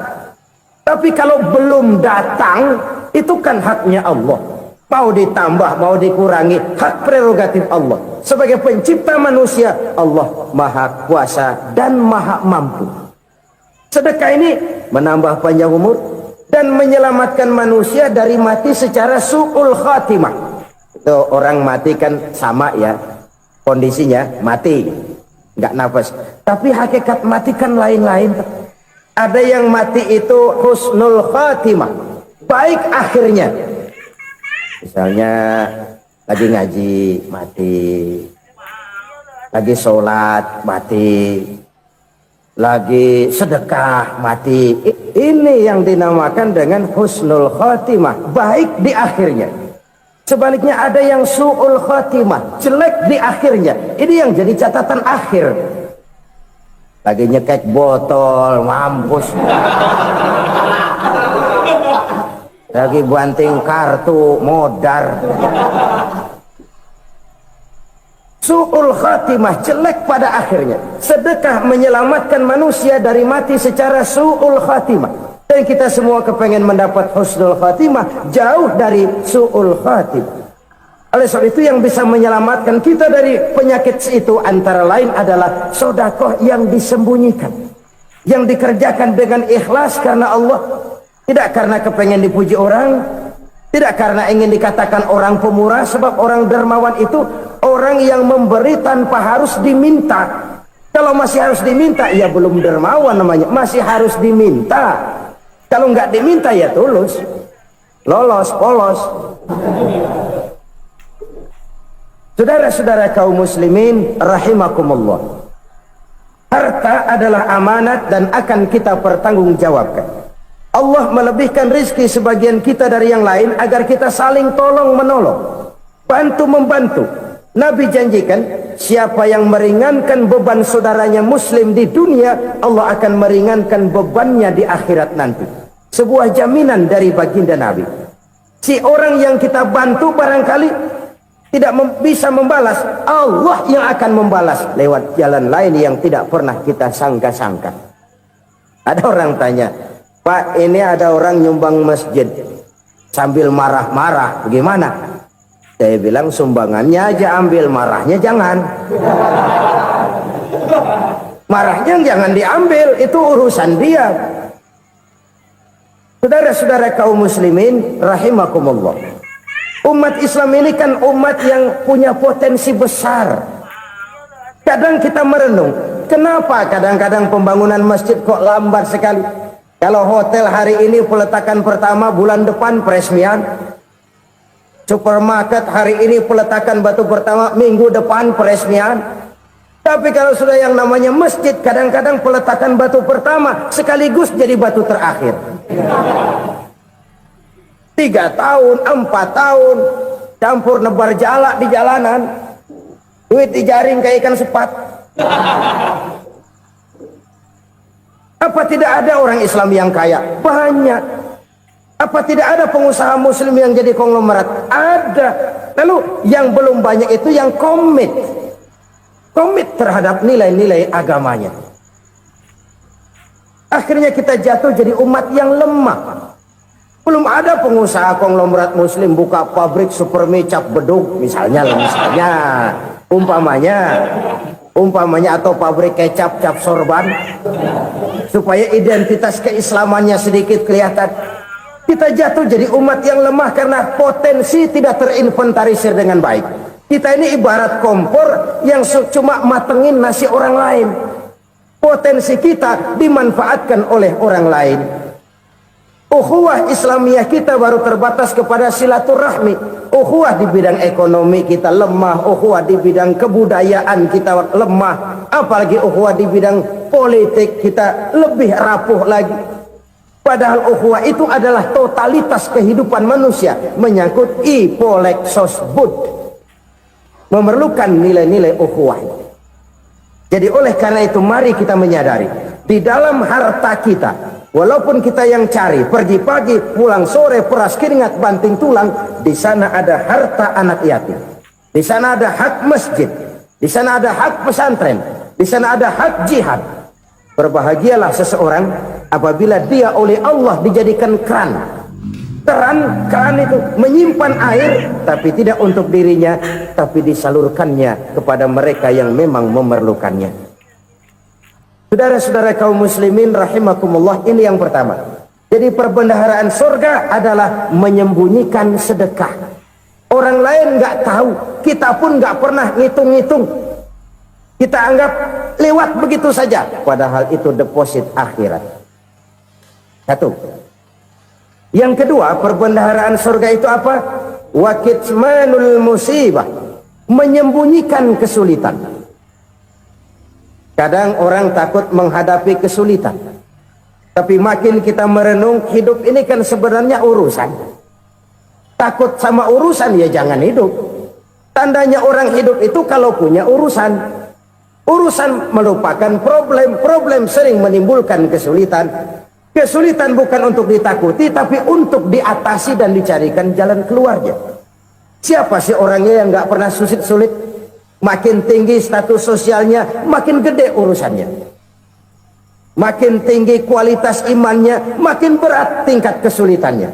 Tapi kalau belum datang, itu kan haknya Allah. Mau ditambah, mau dikurangi, hak prerogatif Allah. Sebagai pencipta manusia, Allah maha kuasa dan maha mampu. Sedekah ini menambah panjang umur dan menyelamatkan manusia dari mati secara su'ul khatimah. Itu orang mati kan sama ya, kondisinya mati, nggak nafas. Tapi hakikat mati kan lain-lain. Ada yang mati itu husnul khatimah, baik akhirnya. Misalnya lagi ngaji mati, lagi sholat mati, lagi sedekah mati. Ini yang dinamakan dengan husnul khatimah, baik di akhirnya. Sebaliknya ada yang su'ul khatimah, jelek di akhirnya. Ini yang jadi catatan akhir. Lagi nyekek botol, mampus. Lagi banting kartu, modar. Su'ul khatimah, jelek pada akhirnya. Sedekah menyelamatkan manusia dari mati secara su'ul khatimah. Dan kita semua kepengen mendapat husnul khatimah, jauh dari su'ul khatimah. Oleh sebab itu yang bisa menyelamatkan kita dari penyakit itu antara lain adalah sedekah yang disembunyikan, yang dikerjakan dengan ikhlas karena Allah, tidak karena kepengen dipuji orang, tidak karena ingin dikatakan orang pemurah. Sebab orang dermawan itu orang yang memberi tanpa harus diminta. Kalau masih harus diminta, ya belum dermawan namanya, masih harus diminta. Kalau nggak diminta ya tulus, lolos, polos. Saudara-saudara kaum muslimin rahimakumullah, harta adalah amanat dan akan kita pertanggungjawabkan. Allah melebihkan rizki sebagian kita dari yang lain agar kita saling tolong menolong, bantu membantu. Nabi janjikan, siapa yang meringankan beban saudaranya muslim di dunia, Allah akan meringankan bebannya di akhirat nanti. Sebuah jaminan dari baginda Nabi. Si orang yang kita bantu barangkali tidak bisa membalas, Allah yang akan membalas lewat jalan lain yang tidak pernah kita sangka-sangka. Ada orang tanya, Pak, ini ada orang nyumbang masjid sambil marah-marah, bagaimana? Saya bilang, sumbangannya aja ambil, marahnya jangan. Marahnya jangan diambil, itu urusan dia. Saudara-saudara kaum muslimin rahimakumullah, umat Islam ini kan umat yang punya potensi besar. Kadang kita merenung, kenapa kadang-kadang pembangunan masjid kok lambat sekali? Kalau hotel hari ini peletakan pertama, bulan depan peresmian. Supermarket hari ini peletakan batu pertama, minggu depan peresmian. Tapi kalau sudah yang namanya masjid, kadang-kadang peletakan batu pertama sekaligus jadi batu terakhir. 3 tahun, 4 tahun, campur nebar jalak di jalanan, duit dijaring kayak ikan sepat. Apa tidak ada orang Islam yang kaya? Banyak. Apa tidak ada pengusaha muslim yang jadi konglomerat? Ada. Lalu yang belum banyak itu yang komit terhadap nilai-nilai agamanya. Akhirnya kita jatuh jadi umat yang lemah. Belum ada pengusaha konglomerat muslim buka pabrik super mie cap beduk misalnya umpamanya, atau pabrik kecap cap sorban, supaya identitas keislamannya sedikit kelihatan. Kita jatuh jadi umat yang lemah karena potensi tidak terinventarisir dengan baik. Kita ini ibarat kompor yang cuma matengin nasi orang lain. Potensi kita dimanfaatkan oleh orang lain. Ukhuwah Islamiyah kita baru terbatas kepada silaturahmi. Ukhuwah di bidang ekonomi kita lemah, ukhuwah di bidang kebudayaan kita lemah, apalagi ukhuwah di bidang politik kita lebih rapuh lagi. Padahal ukhuwah itu adalah totalitas kehidupan manusia, menyangkut ipolek sosbud, memerlukan nilai-nilai ukhuwah. Jadi oleh karena itu mari kita menyadari, di dalam harta kita, walaupun kita yang cari, pergi pagi, pulang sore, peras keringat, banting tulang, di sana ada harta anak yatim, di sana ada hak masjid, di sana ada hak pesantren, di sana ada hak jihad. Berbahagialah seseorang apabila dia oleh Allah dijadikan keran itu menyimpan air, tapi tidak untuk dirinya, tapi disalurkannya kepada mereka yang memang memerlukannya. Saudara-saudara kaum muslimin rahimakumullah, ini yang pertama. Jadi perbendaharaan surga adalah menyembunyikan sedekah. Orang lain nggak tahu, kita pun nggak pernah ngitung-ngitung. Kita anggap lewat begitu saja, padahal itu deposit akhirat. Satu. Yang kedua, perbendaharaan surga itu apa? Wa kitmanul musibah, menyembunyikan kesulitan. Kadang orang takut menghadapi kesulitan, tapi makin kita merenung, hidup ini kan sebenarnya urusan. Takut sama urusan, ya jangan hidup. Tandanya orang hidup itu kalau punya urusan. Urusan melupakan problem sering menimbulkan kesulitan. Kesulitan bukan untuk ditakuti, tapi untuk diatasi dan dicarikan jalan keluarnya. Siapa sih orangnya yang nggak pernah sulit-sulit? Makin tinggi status sosialnya, makin gede urusannya. Makin tinggi kualitas imannya, makin berat tingkat kesulitannya.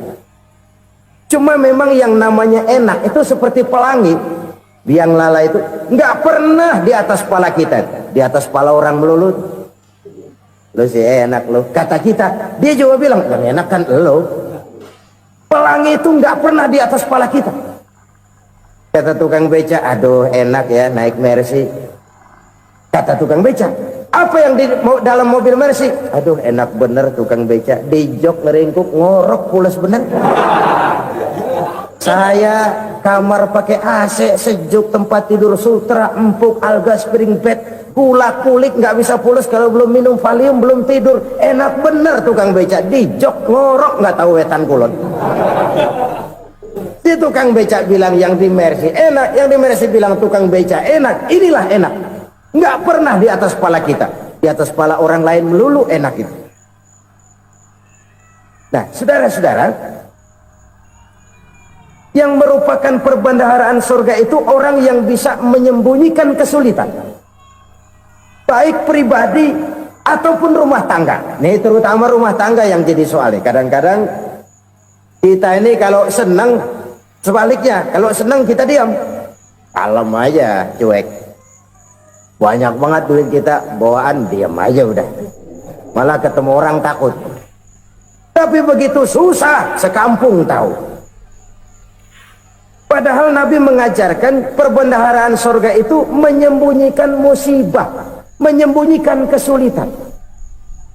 Cuma memang yang namanya enak itu seperti pelangi. Biang lala itu nggak pernah di atas kepala kita, di atas kepala orang melulu. Lo sih enak lo, kata kita. Dia juga bilang yang enak kan lo. Pelangi itu nggak pernah di atas kepala kita. Kata tukang beca, aduh enak ya naik Mercy. Kata tukang beca, apa yang di dalam mobil Mercy? Aduh enak bener tukang beca, di jok ngeringkuk ngorok pules bener. Saya kamar pakai AC sejuk, tempat tidur sutra empuk, alga spring bed, gula kulik nggak bisa pules kalau belum minum Valium, belum tidur. Enak bener tukang beca, di jok ngorok nggak tahu wetan kulon. Si tukang beca bilang yang di Mercy enak, yang di Mercy bilang tukang beca enak. Inilah enak, nggak pernah di atas kepala kita, di atas kepala orang lain melulu enak itu. Nah saudara-saudara, yang merupakan perbendaharaan surga itu orang yang bisa menyembunyikan kesulitan, baik pribadi ataupun rumah tangga. Nih terutama rumah tangga yang jadi soalnya. Kadang-kadang kita ini kalau senang, sebaliknya kalau senang kita diam, kalem aja, cuek. Banyak banget duit kita bawaan, diam aja udah, malah ketemu orang takut. Tapi begitu susah sekampung tahu. Padahal Nabi mengajarkan perbendaharaan surga itu menyembunyikan musibah, menyembunyikan kesulitan.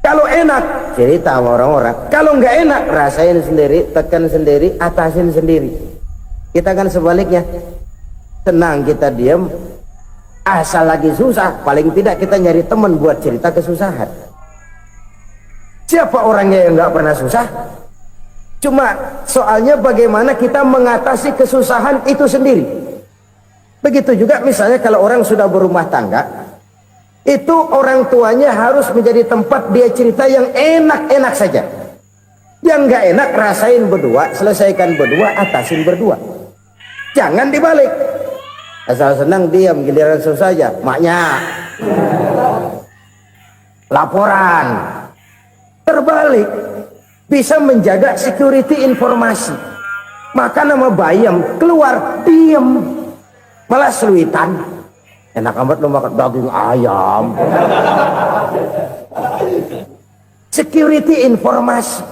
Kalau enak cerita sama orang-orang, kalau nggak enak rasain sendiri, tekan sendiri, atasin sendiri. Kita kan sebaliknya, senang kita diam, asal lagi susah paling tidak kita nyari teman buat cerita kesusahan. Siapa orangnya yang nggak pernah susah? Cuma soalnya bagaimana kita mengatasi kesusahan itu sendiri. Begitu juga misalnya kalau orang sudah berumah tangga, itu orang tuanya harus menjadi tempat dia cerita yang enak-enak saja. Yang nggak enak rasain berdua, selesaikan berdua, atasin berdua. Jangan dibalik. Asal senang diam, giliran susah aja maknya laporan. Terbalik, bisa menjaga security informasi. Maka nama bayam keluar diem, malah seluitan. Enak amat lo makan daging ayam. Security informasi.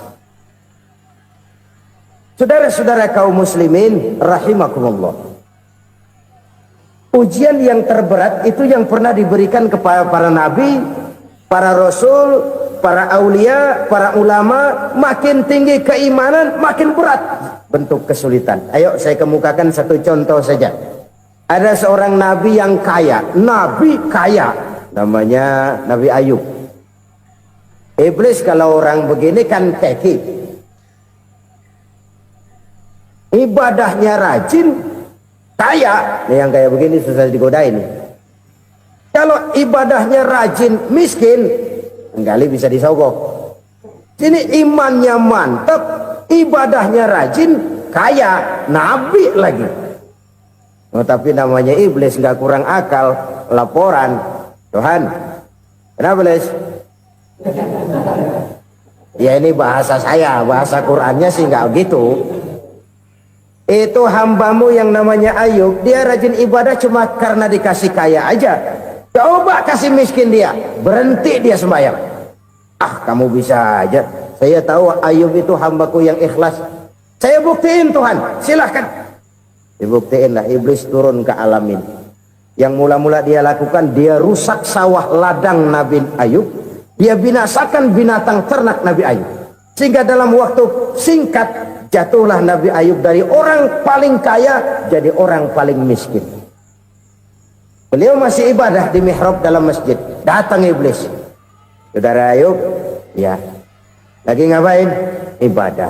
Saudara-saudara kaum muslimin rahimakumullah, ujian yang terberat itu yang pernah diberikan kepada para nabi, para rasul, para aulia, para ulama. Makin tinggi keimanan makin berat bentuk kesulitan. Ayo saya kemukakan satu contoh saja. Ada seorang nabi yang kaya, nabi kaya, namanya Nabi Ayub. Iblis kalau orang begini kan keki, ibadahnya rajin, kaya. Nih yang kayak begini susah digodain. Kalau ibadahnya rajin, miskin, enggali bisa disogok. Sini imannya mantap, ibadahnya rajin, kaya, nabi lagi. Oh, tapi namanya iblis nggak kurang akal. Laporan, Tuhan, kenapa Les? Ya ini bahasa saya, bahasa Qurannya sih nggak gitu. Itu hambamu yang namanya Ayub, dia rajin ibadah cuma karena dikasih kaya aja. Coba kasih miskin dia, berhenti dia sembahyang. Ah kamu bisa aja, saya tahu Ayub itu hambaku yang ikhlas. Saya buktiin Tuhan, silahkan. Dibuktiin lah, iblis turun ke alamin. Yang mula-mula dia lakukan, dia rusak sawah ladang Nabi Ayub, dia binasakan binatang ternak Nabi Ayub, sehingga dalam waktu singkat jatuhlah Nabi Ayub dari orang paling kaya jadi orang paling miskin. Beliau masih ibadah di mihrab dalam masjid, datang iblis. Saudara Ayub, ya, lagi ngapain? Ibadah.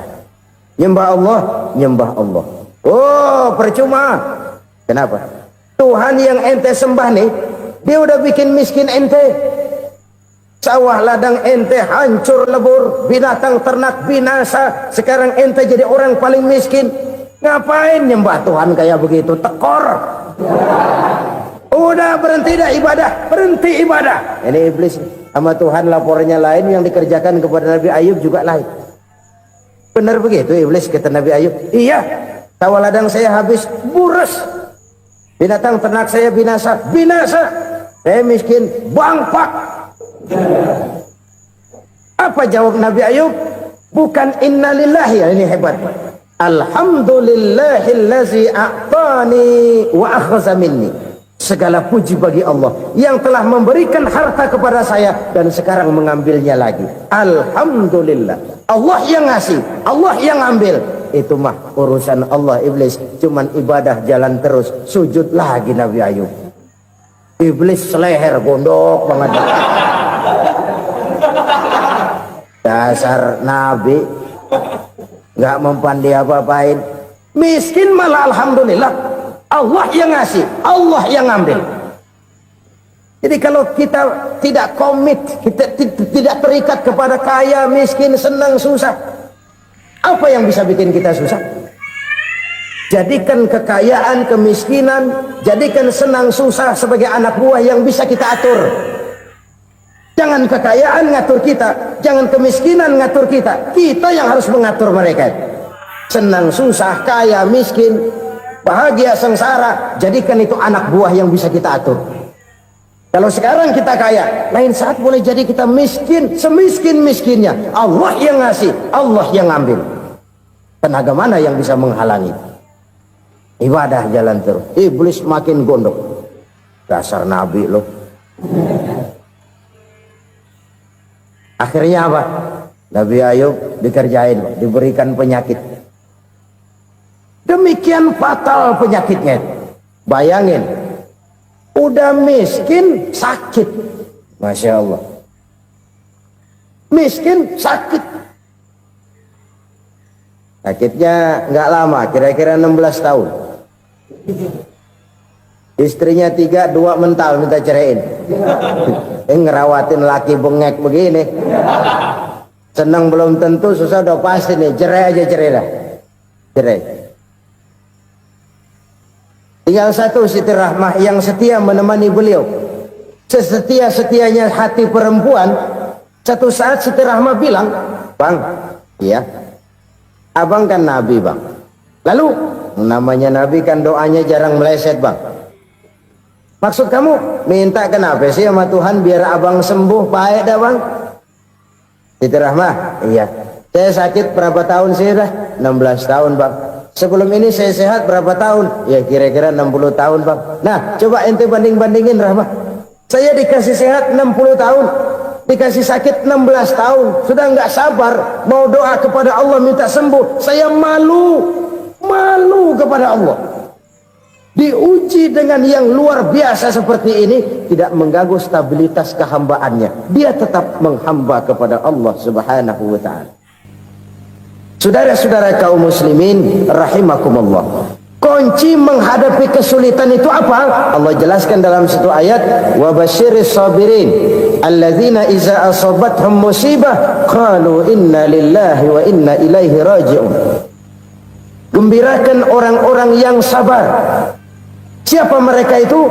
Nyembah Allah, nyembah Allah. Oh, percuma. Kenapa? Tuhan yang ente sembah nih, dia udah bikin miskin ente. Sawah ladang ente hancur lebur, binatang ternak binasa. Sekarang ente jadi orang paling miskin. Ngapain nyembah Tuhan kayak begitu? Tekor. Udah berhenti dah ibadah, berhenti ibadah. Ini iblis sama Tuhan laporannya lain, yang dikerjakan kepada Nabi Ayub juga lain. Benar begitu iblis kata Nabi Ayub? Iya. Sawah ladang saya habis, buras. Binatang ternak saya binasa, binasa. Saya miskin, bangpak. Apa jawab Nabi Ayub? Bukan innalillahi, ya ini hebat. Alhamdulillahillazi a'tani wa akhadha minni. Segala puji bagi Allah yang telah memberikan harta kepada saya dan sekarang mengambilnya lagi. Alhamdulillah. Allah yang ngasih, Allah yang ambil. Itu mah urusan Allah. Iblis cuman ibadah jalan terus, sujud lagi Nabi Ayub. Iblis seleher gondok banget. Dasar Nabi nggak mempan dia apa-apain. Miskin malah alhamdulillah. Allah yang ngasih, Allah yang ambil. Jadi kalau kita tidak komit, kita tidak terikat kepada kaya, miskin, senang, susah, apa yang bisa bikin kita susah? Jadikan kekayaan, kemiskinan, jadikan senang, susah sebagai anak buah yang bisa kita atur. Jangan kekayaan ngatur kita, jangan kemiskinan ngatur kita. Kita yang harus mengatur mereka. Senang, susah, kaya, miskin, bahagia, sengsara, jadikan itu anak buah yang bisa kita atur. Kalau sekarang kita kaya, lain saat boleh jadi kita miskin, semiskin-miskinnya. Allah yang ngasih, Allah yang ambil. Tenaga mana yang bisa menghalangi? Ibadah jalan terus. Iblis makin gondok. Dasar Nabi loh. Akhirnya apa? Nabi Ayub dikerjain, diberikan penyakit. Demikian fatal penyakitnya. Bayangin, udah miskin sakit. Masya Allah. Miskin sakit. Sakitnya nggak lama, kira-kira 16 tahun. Istrinya 3, 2 mental minta ceraiin. Ngerawatin laki bengek begini. Senang belum tentu, susah udah pasti nih. Cerai aja, cerai dah. Cerai. Tinggal satu Siti Rahmah yang setia menemani beliau. Sesetia-setianya hati perempuan. Satu saat Siti Rahmah bilang, "Bang, iya, abang kan Nabi bang. Lalu namanya Nabi kan doanya jarang meleset bang. Maksud kamu minta kenapa sih sama Tuhan biar abang sembuh baik dah bang?" Siti Rahmah, "Iya, saya sakit berapa tahun sih dah? 16 tahun bang. Sebelum ini saya sehat berapa tahun? Ya kira-kira 60 tahun bang. Nah coba ente banding-bandingin Rahmah. Saya dikasih sehat 60 tahun, dikasih sakit 16 tahun. Sudah nggak sabar mau doa kepada Allah minta sembuh. Saya malu kepada Allah. Diuji dengan yang luar biasa seperti ini, tidak mengganggu stabilitas kehambaannya. Dia tetap menghamba kepada Allah Subhanahu wa ta'ala. Saudara-saudara kaum muslimin rahimakumullah. Kunci menghadapi kesulitan itu apa? Allah jelaskan dalam satu ayat, wa basyiris sabirin alladzina iza asabathum musibah qalu inna lillahi wa inna ilaihi raji'un. Gembirakan orang-orang yang sabar. Siapa mereka itu?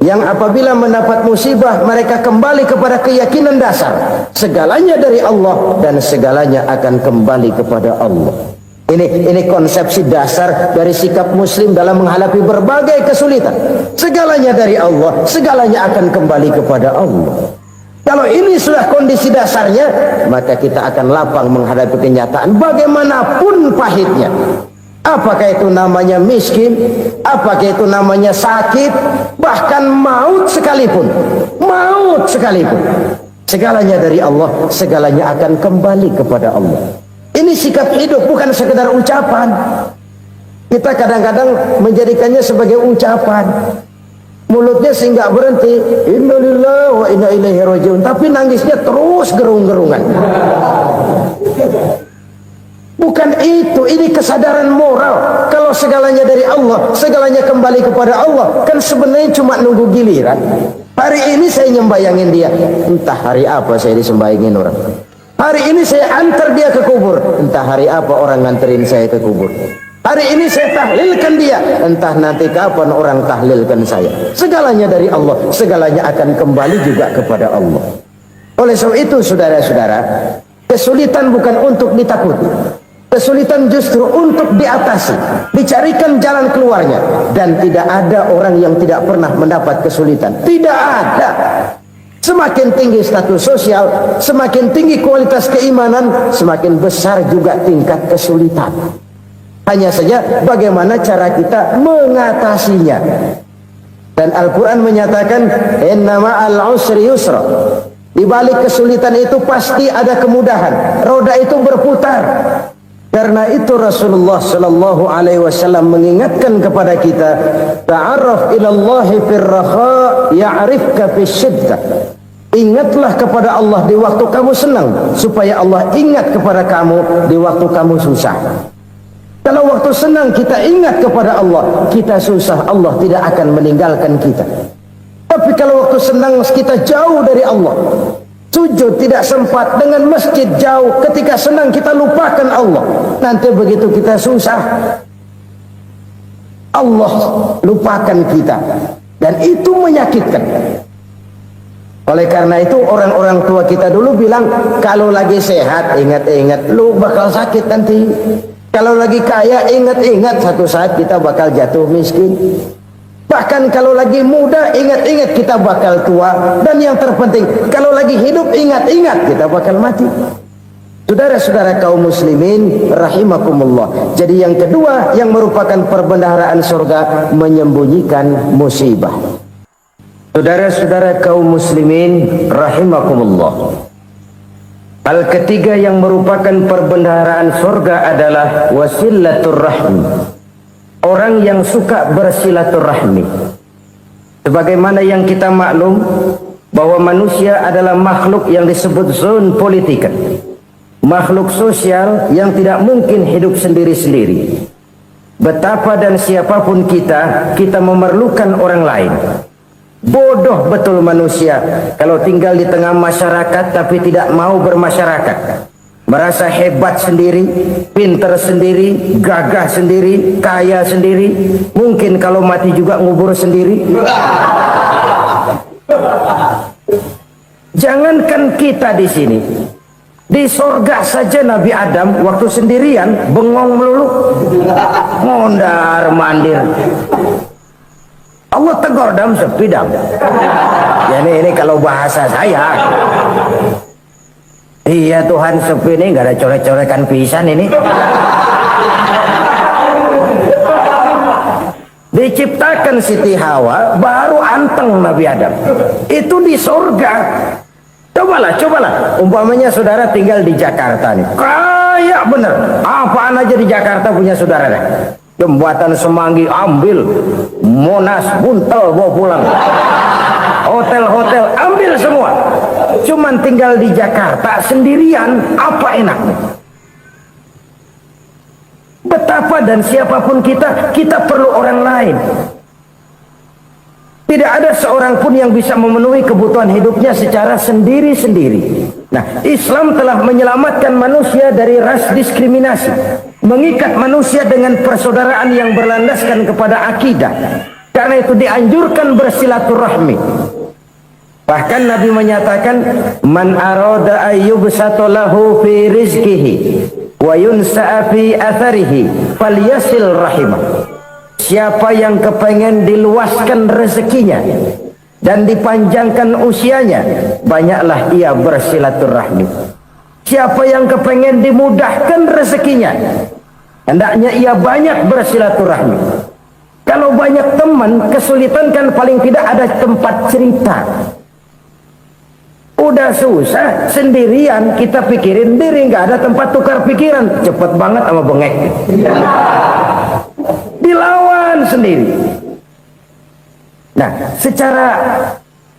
Yang apabila mendapat musibah mereka kembali kepada keyakinan dasar segalanya dari Allah dan segalanya akan kembali kepada Allah. Ini konsepsi dasar dari sikap muslim dalam menghadapi berbagai kesulitan. Segalanya dari Allah, segalanya akan kembali kepada Allah. Kalau ini sudah kondisi dasarnya, maka kita akan lapang menghadapi kenyataan bagaimanapun pahitnya. Apakah itu namanya miskin, apakah itu namanya sakit, bahkan maut sekalipun. Segalanya dari Allah, segalanya akan kembali kepada Allah. Ini sikap hidup, bukan sekedar ucapan. Kita kadang-kadang menjadikannya sebagai ucapan. Mulutnya sih nggak berhenti, innalillahi wa inna ilaihi raji'un, tapi nangisnya terus gerung-gerungan. Bukan itu, ini kesadaran moral. Kalau segalanya dari Allah, segalanya kembali kepada Allah, kan sebenarnya cuma nunggu giliran. Hari ini saya nyembayangin dia, entah hari apa saya disembayangin orang. Hari ini saya antar dia ke kubur, entah hari apa orang nganterin saya ke kubur. Hari ini saya tahlilkan dia, entah nanti kapan orang tahlilkan saya. Segalanya dari Allah, segalanya akan kembali juga kepada Allah. Oleh sebab itu saudara-saudara, kesulitan bukan untuk ditakuti. Kesulitan justru untuk diatasi, dicarikan jalan keluarnya. Dan tidak ada orang yang tidak pernah mendapat kesulitan. Tidak ada. Semakin tinggi status sosial, semakin tinggi kualitas keimanan, semakin besar juga tingkat kesulitan. Hanya saja bagaimana cara kita mengatasinya. Dan Al-Quran menyatakan innama al-usri yusra. Di balik kesulitan itu pasti ada kemudahan. Roda itu berputar. Karena itu Rasulullah sallallahu alaihi wasallam mengingatkan kepada kita, ta'arraf ila Allah fir raha ya'rifka fis syiddah. Ingatlah kepada Allah di waktu kamu senang, supaya Allah ingat kepada kamu di waktu kamu susah. Kalau waktu senang kita ingat kepada Allah, kita susah, Allah tidak akan meninggalkan kita. Tapi kalau waktu senang kita jauh dari Allah, sujud tidak sempat, dengan masjid jauh, ketika senang kita lupakan Allah, nanti begitu kita susah, Allah lupakan kita, dan itu menyakitkan. Oleh karena itu orang-orang tua kita dulu bilang, kalau lagi sehat ingat-ingat lu bakal sakit nanti. Kalau lagi kaya ingat-ingat satu saat kita bakal jatuh miskin. Bahkan kalau lagi muda ingat-ingat kita bakal tua. Dan yang terpenting kalau lagi hidup ingat-ingat kita bakal mati. Saudara-saudara kaum muslimin rahimakumullah. Jadi yang kedua yang merupakan perbendaharaan surga, menyembunyikan musibah. Saudara-saudara kaum muslimin rahimakumullah. Hal ketiga yang merupakan perbendaharaan surga adalah wasilatur rahmi. Orang yang suka bersilaturahmi. Sebagaimana yang kita maklum bahwa manusia adalah makhluk yang disebut zon politika. Makhluk sosial yang tidak mungkin hidup sendiri-sendiri. Betapa dan siapapun kita memerlukan orang lain. Bodoh betul manusia kalau tinggal di tengah masyarakat tapi tidak mau bermasyarakat. Merasa hebat sendiri, pintar sendiri, gagah sendiri, kaya sendiri. Mungkin kalau mati juga ngubur sendiri. Jangankan kita di sini, di sorga saja Nabi Adam waktu sendirian bengong melulu, mondar mandir. Allah tegur dam sepi dam. Jadi ini kalau bahasa saya. Iya Tuhan sepi ini nggak ada coret-corekan pisan ini. Diciptakan Siti Hawa baru anteng Nabi Adam. Itu di surga. Cobalah. Umpamanya saudara tinggal di Jakarta nih. Kayak bener. Apaan aja di Jakarta punya saudara deh. Jembatan Semanggi ambil, Monas Buntel bawa pulang, hotel-hotel ambil semua. Cuman tinggal di Jakarta sendirian, apa enaknya? Betapa dan siapapun kita perlu orang lain. Tidak ada seorang pun yang bisa memenuhi kebutuhan hidupnya secara sendiri-sendiri. Nah, Islam telah menyelamatkan manusia dari ras diskriminasi, mengikat manusia dengan persaudaraan yang berlandaskan kepada akidah. Karena itu dianjurkan bersilaturahmi. Bahkan Nabi menyatakan, man arada ayyubsata lahu fi rizqihi wa yunsa'a fi atharihi falyasil rahimah. Siapa yang kepengen diluaskan rezekinya dan dipanjangkan usianya, banyaklah ia bersilaturahmi. Siapa yang kepengen dimudahkan rezekinya, hendaknya ia banyak bersilaturahmi. Kalau banyak teman, kesulitan kan paling tidak ada tempat cerita. Udah susah sendirian, kita pikirin diri, nggak ada tempat tukar pikiran. Cepet banget sama bengek. Dilawan sendiri. Nah, secara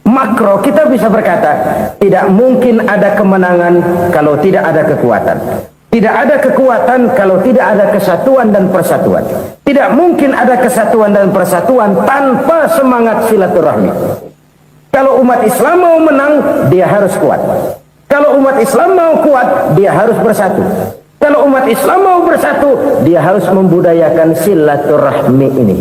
makro kita bisa berkata, tidak mungkin ada kemenangan kalau tidak ada kekuatan. Tidak ada kekuatan kalau tidak ada kesatuan dan persatuan. Tidak mungkin ada kesatuan dan persatuan tanpa semangat silaturahmi. Kalau umat Islam mau menang, dia harus kuat. Kalau umat Islam mau kuat, dia harus bersatu. Kalau umat Islam mau bersatu, dia harus membudayakan silaturahmi ini.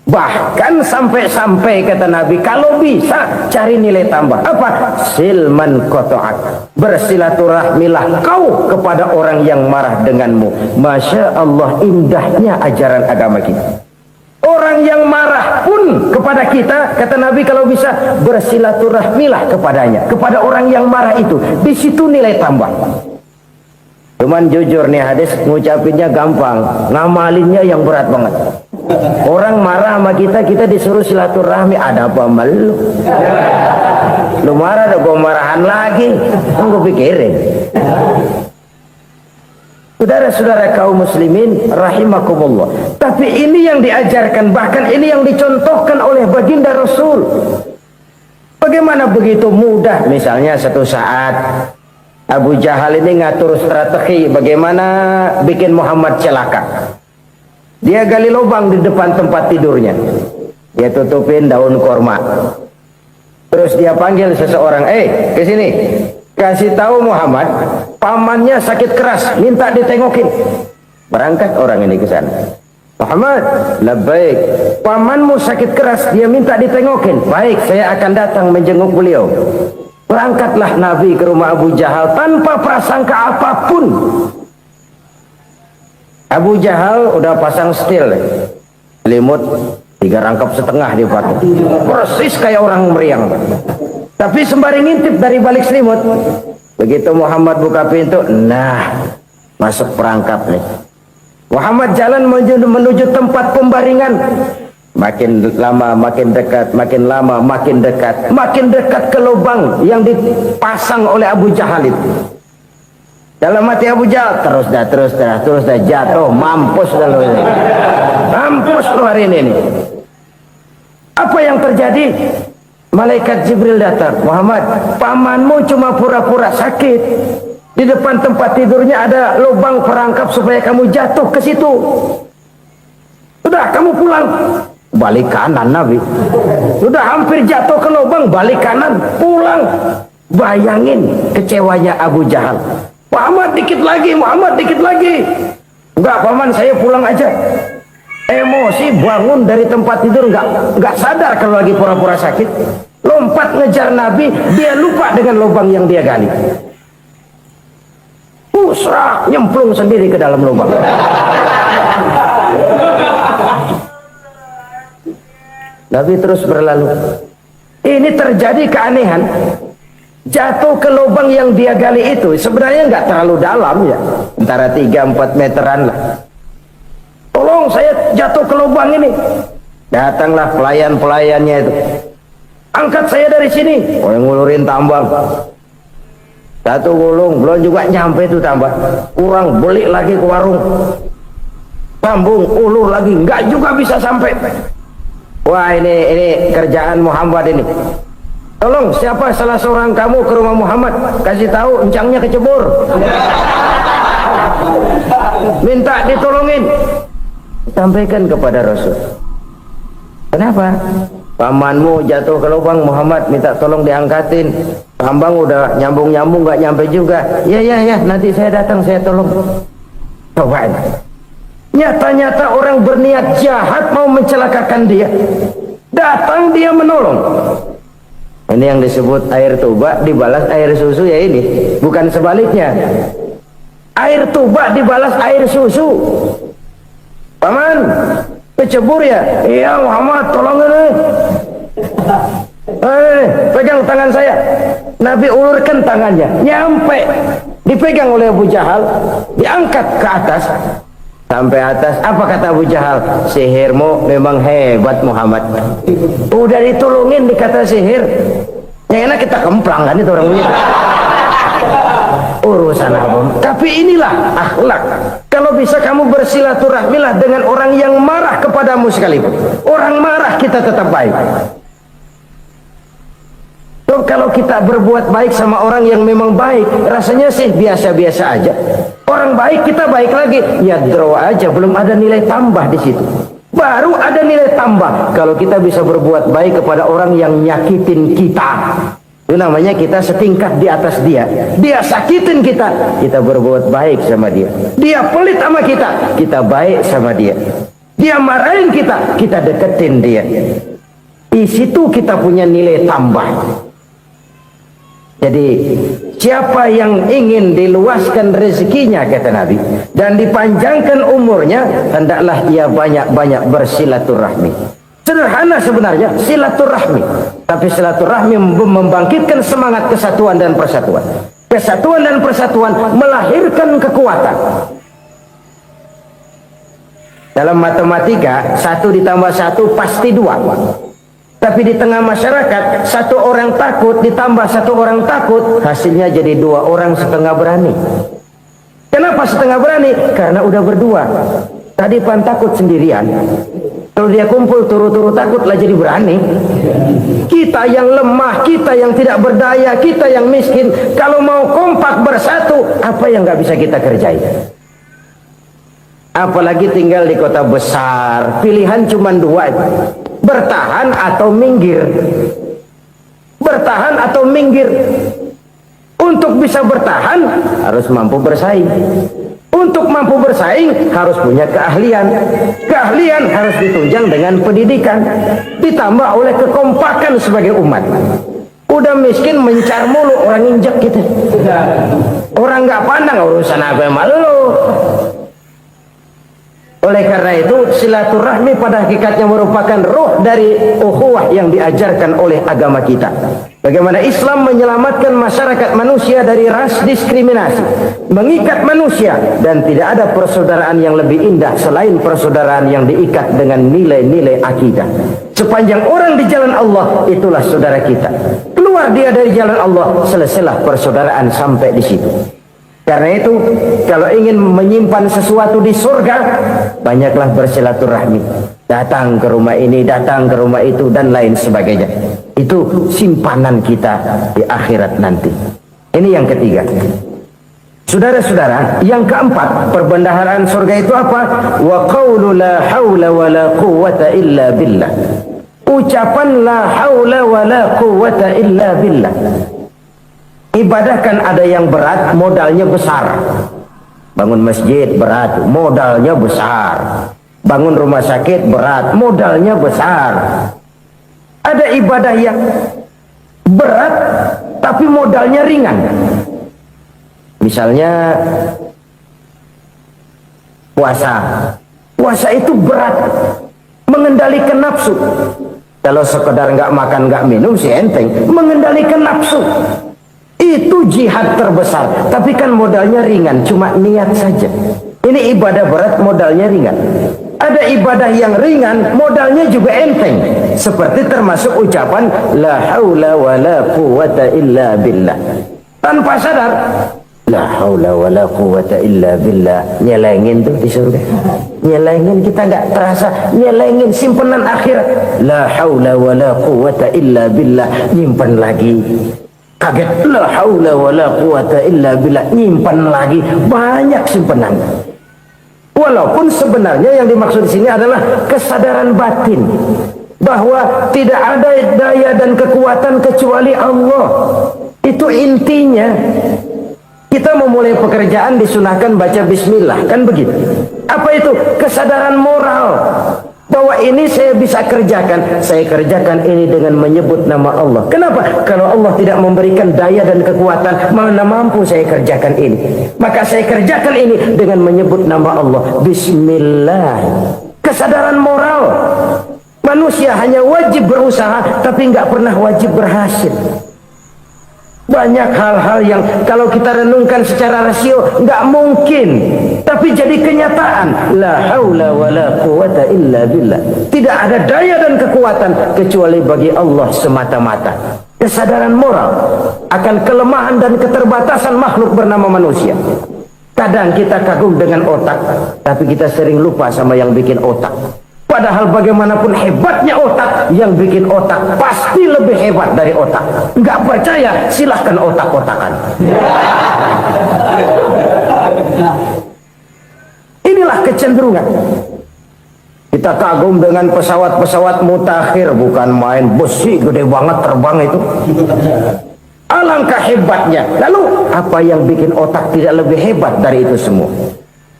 Bahkan sampai-sampai kata Nabi, kalau bisa cari nilai tambah. Apa? Silman qata'ak. Bersilaturahmilah kau kepada orang yang marah denganmu. Masya Allah, indahnya ajaran agama kita. Orang yang marah pun kepada kita, kata Nabi, kalau bisa bersilaturahmilah kepadanya, kepada orang yang marah itu. Di situ nilai tambah. Cuman jujur nih hadis ngucapinnya gampang, ngamalinnya yang berat banget. Orang marah sama kita, kita disuruh silaturahmi, ada apa malu? Lu marah, ada gua marahan lagi, gue pikirin. Saudara-saudara kaum muslimin rahimakumullah. Tapi ini yang diajarkan, bahkan ini yang dicontohkan oleh baginda Rasul. Bagaimana begitu mudah, misalnya satu saat Abu Jahal ini ngatur strategi bagaimana bikin Muhammad celaka. Dia gali lubang di depan tempat tidurnya. Dia tutupin daun korma. Terus dia panggil seseorang, ke sini. Kasih tahu Muhammad, pamannya sakit keras, minta ditengokin. Berangkat orang ini ke sana. Muhammad, labbaik. Pamanmu sakit keras, dia minta ditengokin. Baik, saya akan datang menjenguk beliau. Berangkatlah Nabi ke rumah Abu Jahal tanpa prasangka apapun. Abu Jahal udah pasang setil, selimut 3 rangkap setengah dipakai, persis kayak orang meriang. Tapi sembari ngintip dari balik selimut, begitu Muhammad buka pintu, nah masuk perangkap nih. Muhammad jalan menuju tempat pembaringan. Makin lama makin dekat, makin lama makin dekat ke lubang yang dipasang oleh Abu Jahal itu. Dalam hati Abu Jahal, terus dah jatuh, mampus dah lo ini. Mampus lo hari ini. Apa yang terjadi? Malaikat Jibril datang. Muhammad, pamanmu cuma pura-pura sakit. Di depan tempat tidurnya ada lubang perangkap supaya kamu jatuh ke situ. Sudah, kamu pulang. Balik kanan Nabi. Sudah hampir jatuh ke lubang, balik kanan, pulang. Bayangin kecewanya Abu Jahal. Muhammad dikit lagi. Enggak paman, saya pulang aja. Emosi bangun dari tempat tidur, enggak sadar kalau lagi pura-pura sakit. Lompat ngejar Nabi, dia lupa dengan lubang yang dia gali. Pusrak, nyemplung sendiri ke dalam lubang. Nabi terus berlalu. Ini terjadi keanehan. Jatuh ke lubang yang dia gali itu sebenarnya nggak terlalu dalam ya, antara 3-4 meteran lah. Tolong saya jatuh ke lubang ini. Datanglah pelayan-pelayannya itu. Angkat saya dari sini. Oh, yang ngulurin tambang. Satu gulung, belum juga nyampe itu tambang. Kurang, beli lagi ke warung. Sambung, ulur lagi, nggak juga bisa sampai. Wah, ini kerjaan Muhammad ini. Tolong, siapa salah seorang kamu ke rumah Muhammad, kasih tahu encangnya kecebur. Minta ditolongin. Sampaikan kepada Rasul. Kenapa? Pamanmu jatuh ke lubang, Muhammad minta tolong diangkatin. Tambang udah nyambung-nyambung nggak nyampe juga. Ya, nanti saya datang, saya tolong. Coba. Nyata-nyata orang berniat jahat mau mencelakakan dia. Datang dia menolong. Ini yang disebut air tuba dibalas air susu ya ini. Bukan sebaliknya. Air tuba dibalas air susu. Paman, kecebur ya? Iya Muhammad, tolong ini. Pegang tangan saya. Nabi ulurkan tangannya. Nyampe. Dipegang oleh Abu Jahal. Diangkat ke atas. Sampai atas, apa kata Abu Jahal? Sihirmu memang hebat Muhammad. Udah ditolongin dikata sihir. Yang enak kita kemplang kan itu orang begitu. Urusan apa? Tapi inilah akhlak. Kalau bisa kamu bersilaturahmilah dengan orang yang marah kepadamu sekalipun. Orang marah kita tetap baik. So, kalau kita berbuat baik sama orang yang memang baik, rasanya sih biasa-biasa aja. Orang baik kita baik lagi, ya draw aja, belum ada nilai tambah di situ. Baru ada nilai tambah kalau kita bisa berbuat baik kepada orang yang nyakitin kita. Itu namanya kita setingkat di atas dia. Dia sakitin kita, kita berbuat baik sama dia. Dia pelit sama kita, kita baik sama dia. Dia marahin kita, kita deketin dia. Di situ kita punya nilai tambah. Jadi siapa yang ingin diluaskan rezekinya kata Nabi dan dipanjangkan umurnya, hendaklah ia banyak-banyak bersilaturahmi. Sederhana sebenarnya silaturahmi, tapi silaturahmi membangkitkan semangat kesatuan dan persatuan. Kesatuan dan persatuan melahirkan kekuatan. Dalam matematika, 1 ditambah 1 pasti 2. Tapi di tengah masyarakat, 1 orang takut ditambah 1 orang takut, hasilnya jadi 2 orang setengah berani. Kenapa setengah berani? Karena udah berdua. Tadi pan takut sendirian. Kalau dia kumpul turu-turu takutlah jadi berani. Kita yang lemah, kita yang tidak berdaya, kita yang miskin, kalau mau kompak bersatu, apa yang nggak bisa kita kerjain? Apalagi tinggal di kota besar, pilihan cuma 2, bertahan atau minggir. Bertahan atau minggir. Untuk bisa bertahan harus mampu bersaing. Untuk mampu bersaing harus punya keahlian. Keahlian harus ditunjang dengan pendidikan, ditambah oleh kekompakan sebagai umat. Udah miskin mencar mulu, orang injek gitu. Orang nggak pandang urusan apa yang malu. Oleh karena itu, silaturahmi pada hakikatnya merupakan ruh dari ukhuwah yang diajarkan oleh agama kita. Bagaimana Islam menyelamatkan masyarakat manusia dari ras diskriminasi, mengikat manusia, dan tidak ada persaudaraan yang lebih indah selain persaudaraan yang diikat dengan nilai-nilai akidah. Sepanjang orang di jalan Allah, itulah saudara kita. Keluar dia dari jalan Allah, selesailah persaudaraan sampai di situ. Karena itu, kalau ingin menyimpan sesuatu di surga, banyaklah bersilaturahmi. Datang ke rumah ini, datang ke rumah itu, dan lain sebagainya. Itu simpanan kita di akhirat nanti. Ini yang ketiga. Saudara-saudara, yang keempat, perbendaharaan surga itu apa? Wa qawlu la hawla wa la quwwata illa billah. Ucapan la hawla wa la quwwata illa billah. Ibadah kan ada yang berat, modalnya besar. Bangun masjid berat, modalnya besar. Bangun rumah sakit berat, modalnya besar. Ada ibadah yang berat tapi modalnya ringan. Misalnya puasa. Puasa itu berat, mengendalikan nafsu. Kalau sekedar nggak makan nggak minum sih enteng, mengendalikan nafsu. Itu jihad terbesar, tapi kan modalnya ringan, cuma niat saja. Ini ibadah berat, modalnya ringan. Ada ibadah yang ringan, modalnya juga enteng. Seperti termasuk ucapan la haula wa la quwwata illa billah. Tanpa sadar, la haula wa la quwwata illa billah. Nyelengin tuh di surga. Nyelengin, kita nggak terasa, nyelengin simpenan akhirat. La haula wa la quwwata illa billah. Nyimpan lagi. Kaget, la haula wa la quwwata illa billah, nyimpan lagi, banyak simpanan. Walaupun sebenarnya yang dimaksud di sini adalah kesadaran batin bahwa tidak ada daya dan kekuatan kecuali Allah. Itu intinya. Kita memulai pekerjaan disunahkan baca bismillah, kan begitu. Apa itu? Kesadaran moral. Bahwa ini saya bisa kerjakan, saya kerjakan ini dengan menyebut nama Allah. Kenapa? Kalau Allah tidak memberikan daya dan kekuatan, mana mampu saya kerjakan ini. Maka saya kerjakan ini dengan menyebut nama Allah. Bismillah. Kesadaran moral. Manusia hanya wajib berusaha, tapi nggak pernah wajib berhasil. Banyak hal-hal yang kalau kita renungkan secara rasio nggak mungkin, tapi jadi kenyataan. La haula wa la quwwata illa billah. Tidak ada daya dan kekuatan kecuali bagi Allah semata-mata. Kesadaran moral akan kelemahan dan keterbatasan makhluk bernama manusia. Kadang kita kagum dengan otak, tapi kita sering lupa sama yang bikin otak. Padahal bagaimanapun hebatnya otak, yang bikin otak pasti lebih hebat dari otak. Nggak percaya, silahkan otak-otakan. Inilah kecenderungan. Kita kagum dengan pesawat-pesawat mutakhir, bukan main, besi gede banget terbang itu. Alangkah hebatnya. Lalu apa yang bikin otak tidak lebih hebat dari itu semua?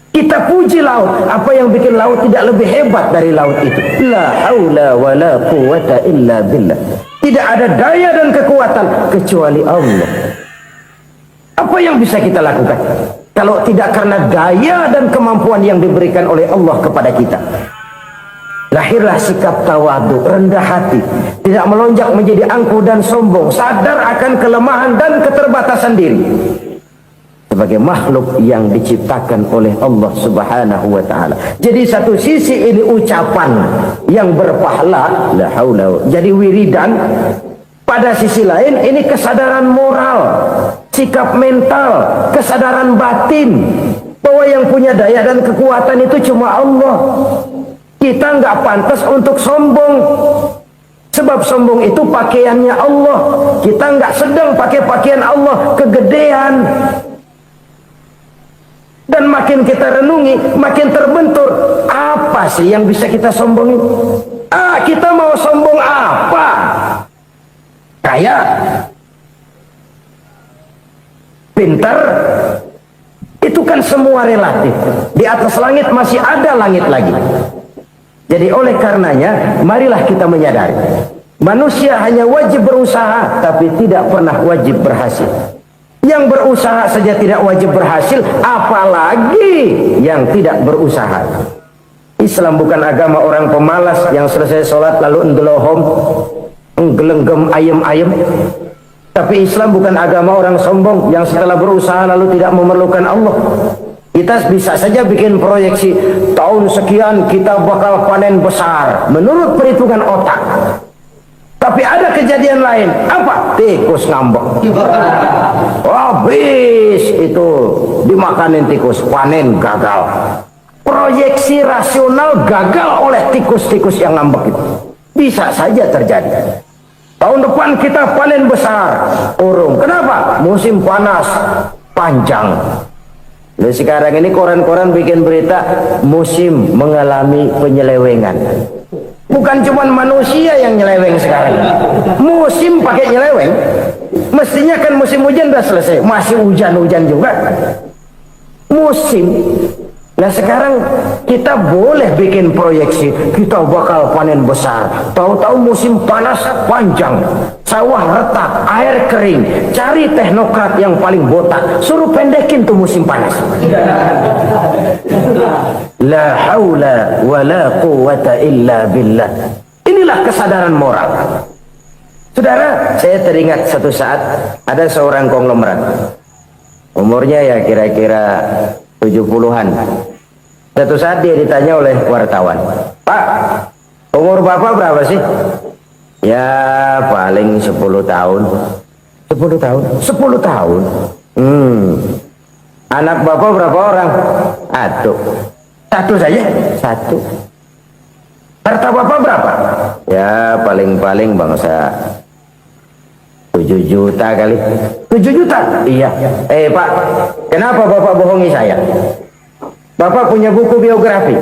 Kita puji laut, apa yang bikin laut tidak lebih hebat dari laut itu? La haula wa la quwwata illa billah. Tidak ada daya dan kekuatan kecuali Allah. Apa yang bisa kita lakukan kalau tidak karena daya dan kemampuan yang diberikan oleh Allah kepada kita? Lahirlah sikap tawadu, rendah hati, tidak melonjak menjadi angkuh dan sombong, sadar akan kelemahan dan keterbatasan diri sebagai makhluk yang diciptakan oleh Allah Subhanahu wa taala. Jadi satu sisi ini ucapan yang berpahala, la haula, jadi wiridan. Pada sisi lain ini kesadaran moral, sikap mental, kesadaran batin bahwa yang punya daya dan kekuatan itu cuma Allah. Kita nggak pantas untuk sombong, sebab sombong itu pakaiannya Allah. Kita nggak sedang pakai pakaian Allah, kegedean. Dan makin kita renungi, makin terbentur. Apa sih yang bisa kita sombongi? Kita mau sombong apa? Kaya, pintar, itu kan semua relatif. Di atas langit masih ada langit lagi. Jadi oleh karenanya, marilah kita menyadari, manusia hanya wajib berusaha, tapi tidak pernah wajib berhasil. Yang berusaha saja tidak wajib berhasil, apalagi yang tidak berusaha. Islam bukan agama orang pemalas yang selesai sholat lalu endelohom, nggelenggem ayem-ayem. Tapi Islam bukan agama orang sombong yang setelah berusaha lalu tidak memerlukan Allah. Kita bisa saja bikin proyeksi tahun sekian kita bakal panen besar menurut perhitungan otak. Tapi ada kejadian lain. Apa? Tikus ngambek. Habis itu dimakanin tikus, panen gagal. Proyeksi rasional gagal oleh tikus-tikus yang ngambek itu. Bisa saja terjadi. Tahun depan kita panen besar, urung. Kenapa? Musim panas panjang. Lalu sekarang ini koran-koran bikin berita musim mengalami penyelewengan. Bukan cuma manusia yang nyeleweng sekarang. Musim pakai nyeleweng. Mestinya kan musim hujan udah selesai, masih hujan-hujan juga. Musim. Nah sekarang kita boleh bikin proyeksi, kita bakal panen besar. Tahu-tahu musim panas panjang, sawah retak, air kering. Cari teknokrat yang paling botak, suruh pendekin tuh musim panas. La haula wa la quwata illa billah. Inilah kesadaran moral. Saudara, saya teringat satu saat ada seorang konglomerat. Umurnya ya kira-kira 70-an. Satu saat dia ditanya oleh wartawan, "Pak, umur Bapak berapa sih?" "Ya paling 10 tahun." 10 tahun? 10 tahun? Anak Bapak berapa orang? Satu saja? Satu. Harta Bapak berapa? Ya paling-paling bangsa 7 juta kali. 7 juta? Iya. Pak, kenapa Bapak bohongi saya? Bapak punya buku biografi,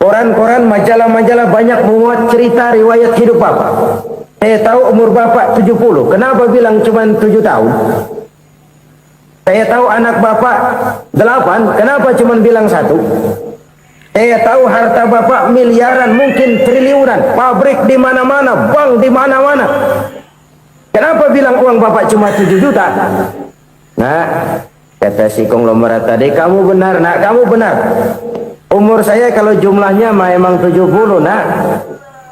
koran-koran, majalah-majalah banyak memuat cerita riwayat hidup Bapak. Saya tahu umur Bapak 70. Kenapa bilang cuma 7 tahun? Saya tahu anak Bapak 8. Kenapa cuma bilang 1? Saya tahu harta Bapak miliaran, mungkin triliunan, pabrik di mana-mana, bank di mana-mana. Kenapa bilang uang Bapak cuma 7 juta? Nah, kata si konglomerat tadi, "Kamu benar, nak, kamu benar. Umur saya kalau jumlahnya memang 70, nak.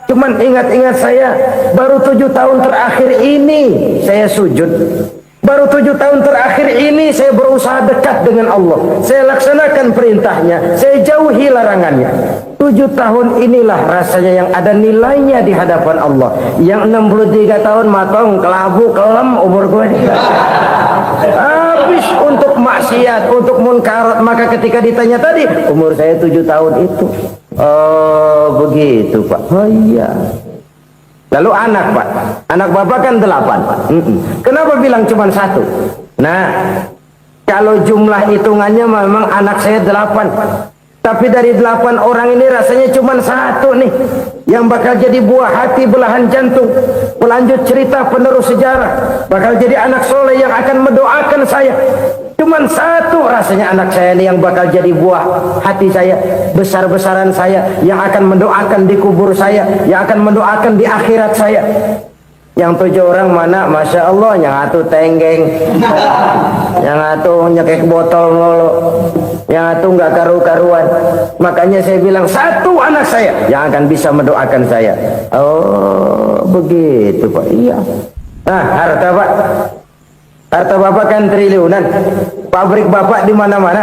Cuman ingat-ingat saya, baru 7 tahun terakhir ini saya sujud. Baru 7 tahun terakhir ini saya berusaha dekat dengan Allah. Saya laksanakan perintahnya, saya jauhi larangannya. 7 tahun inilah rasanya yang ada nilainya di hadapan Allah. Yang 63 tahun matong, kelabu, kelem umur gue. Habis untuk maksiat, untuk munkarat. Maka ketika ditanya tadi, umur saya 7 tahun itu. Oh begitu Pak. Oh iya. Lalu anak Pak, anak Bapak kan 8. Kenapa bilang cuma 1? Nah, kalau jumlah hitungannya memang anak saya 8. Tapi dari 8 orang ini rasanya cuma 1 nih yang bakal jadi buah hati, belahan jantung, pelanjut cerita, penerus sejarah, bakal jadi anak soleh yang akan mendoakan saya. Cuman 1 rasanya anak saya ini yang bakal jadi buah hati saya, besar-besaran saya, yang akan mendoakan di kubur saya, yang akan mendoakan di akhirat saya. Yang 7 orang mana? Masya Allah, yang atu tenggeng, yang atu nyekek botol mulu, yang atu nggak karu-karuan. Makanya saya bilang 1 anak saya yang akan bisa mendoakan saya. Oh begitu Pak. Iya. Nah harta Pak, harta Bapak kan triliunan, pabrik Bapak di mana-mana,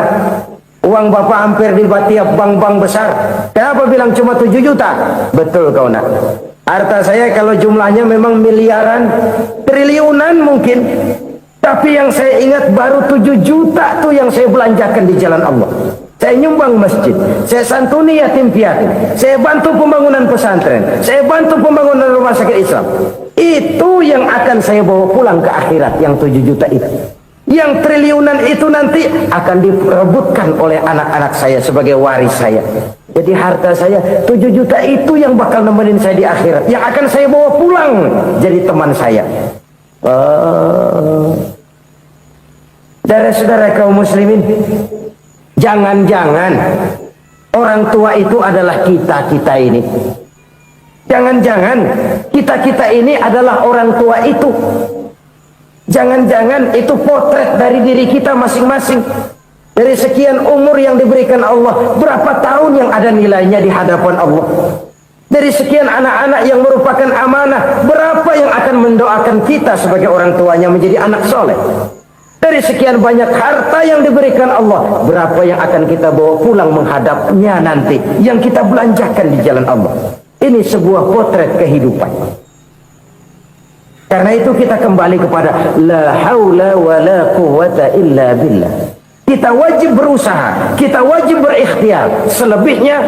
uang Bapak hampir di tiap bank-bank besar. Kenapa bilang cuma 7 juta? Betul kau nak. Harta saya kalau jumlahnya memang miliaran, triliunan mungkin. Tapi yang saya ingat baru 7 juta tuh yang saya belanjakan di jalan Allah. Saya nyumbang masjid, saya santuni yatim piatu, saya bantu pembangunan pesantren, saya bantu pembangunan rumah sakit Islam. Itu yang akan saya bawa pulang ke akhirat, yang 7 juta itu. Yang triliunan itu nanti akan diperebutkan oleh anak-anak saya sebagai waris saya. Jadi harta saya 7 juta itu yang bakal nemenin saya di akhirat, yang akan saya bawa pulang jadi teman saya. Saudara-saudara kaum muslimin, jangan-jangan orang tua itu adalah kita-kita ini. Jangan-jangan kita-kita ini adalah orang tua itu. Jangan-jangan itu potret dari diri kita masing-masing. Dari sekian umur yang diberikan Allah, berapa tahun yang ada nilainya di hadapan Allah? Dari sekian anak-anak yang merupakan amanah, berapa yang akan mendoakan kita sebagai orang tuanya menjadi anak soleh? Dari sekian banyak harta yang diberikan Allah, berapa yang akan kita bawa pulang menghadapnya nanti, yang kita belanjakan di jalan Allah? Ini sebuah potret kehidupan. Karena itu kita kembali kepada la haula wa la quwwata illa billah. Kita wajib berusaha, kita wajib berikhtiar. Selebihnya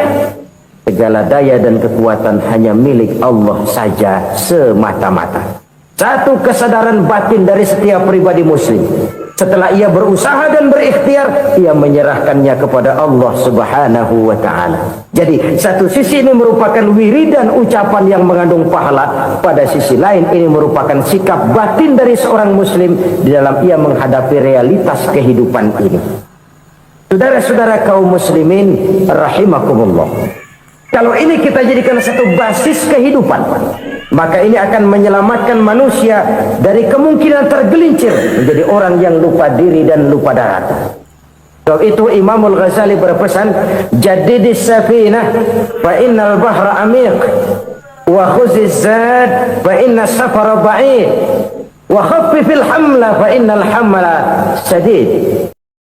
segala daya dan kekuatan hanya milik Allah saja semata-mata. Satu kesadaran batin dari setiap pribadi muslim. Setelah ia berusaha dan berikhtiar, ia menyerahkannya kepada Allah Subhanahu wa ta'ala. Jadi satu sisi ini merupakan wiridan ucapan yang mengandung pahala, pada sisi lain ini merupakan sikap batin dari seorang muslim di dalam ia menghadapi realitas kehidupan ini. Saudara-saudara kaum muslimin rahimakumullah, kalau ini kita jadikan satu basis kehidupan, maka ini akan menyelamatkan manusia dari kemungkinan tergelincir menjadi orang yang lupa diri dan lupa darat. Sebab itu Imamul Ghazali berpesan, jadidis safinah fa innal bahra amiq wa khuziz zad fa inna safara ba'id wa khaffifil hamla fa innal hamla sadid.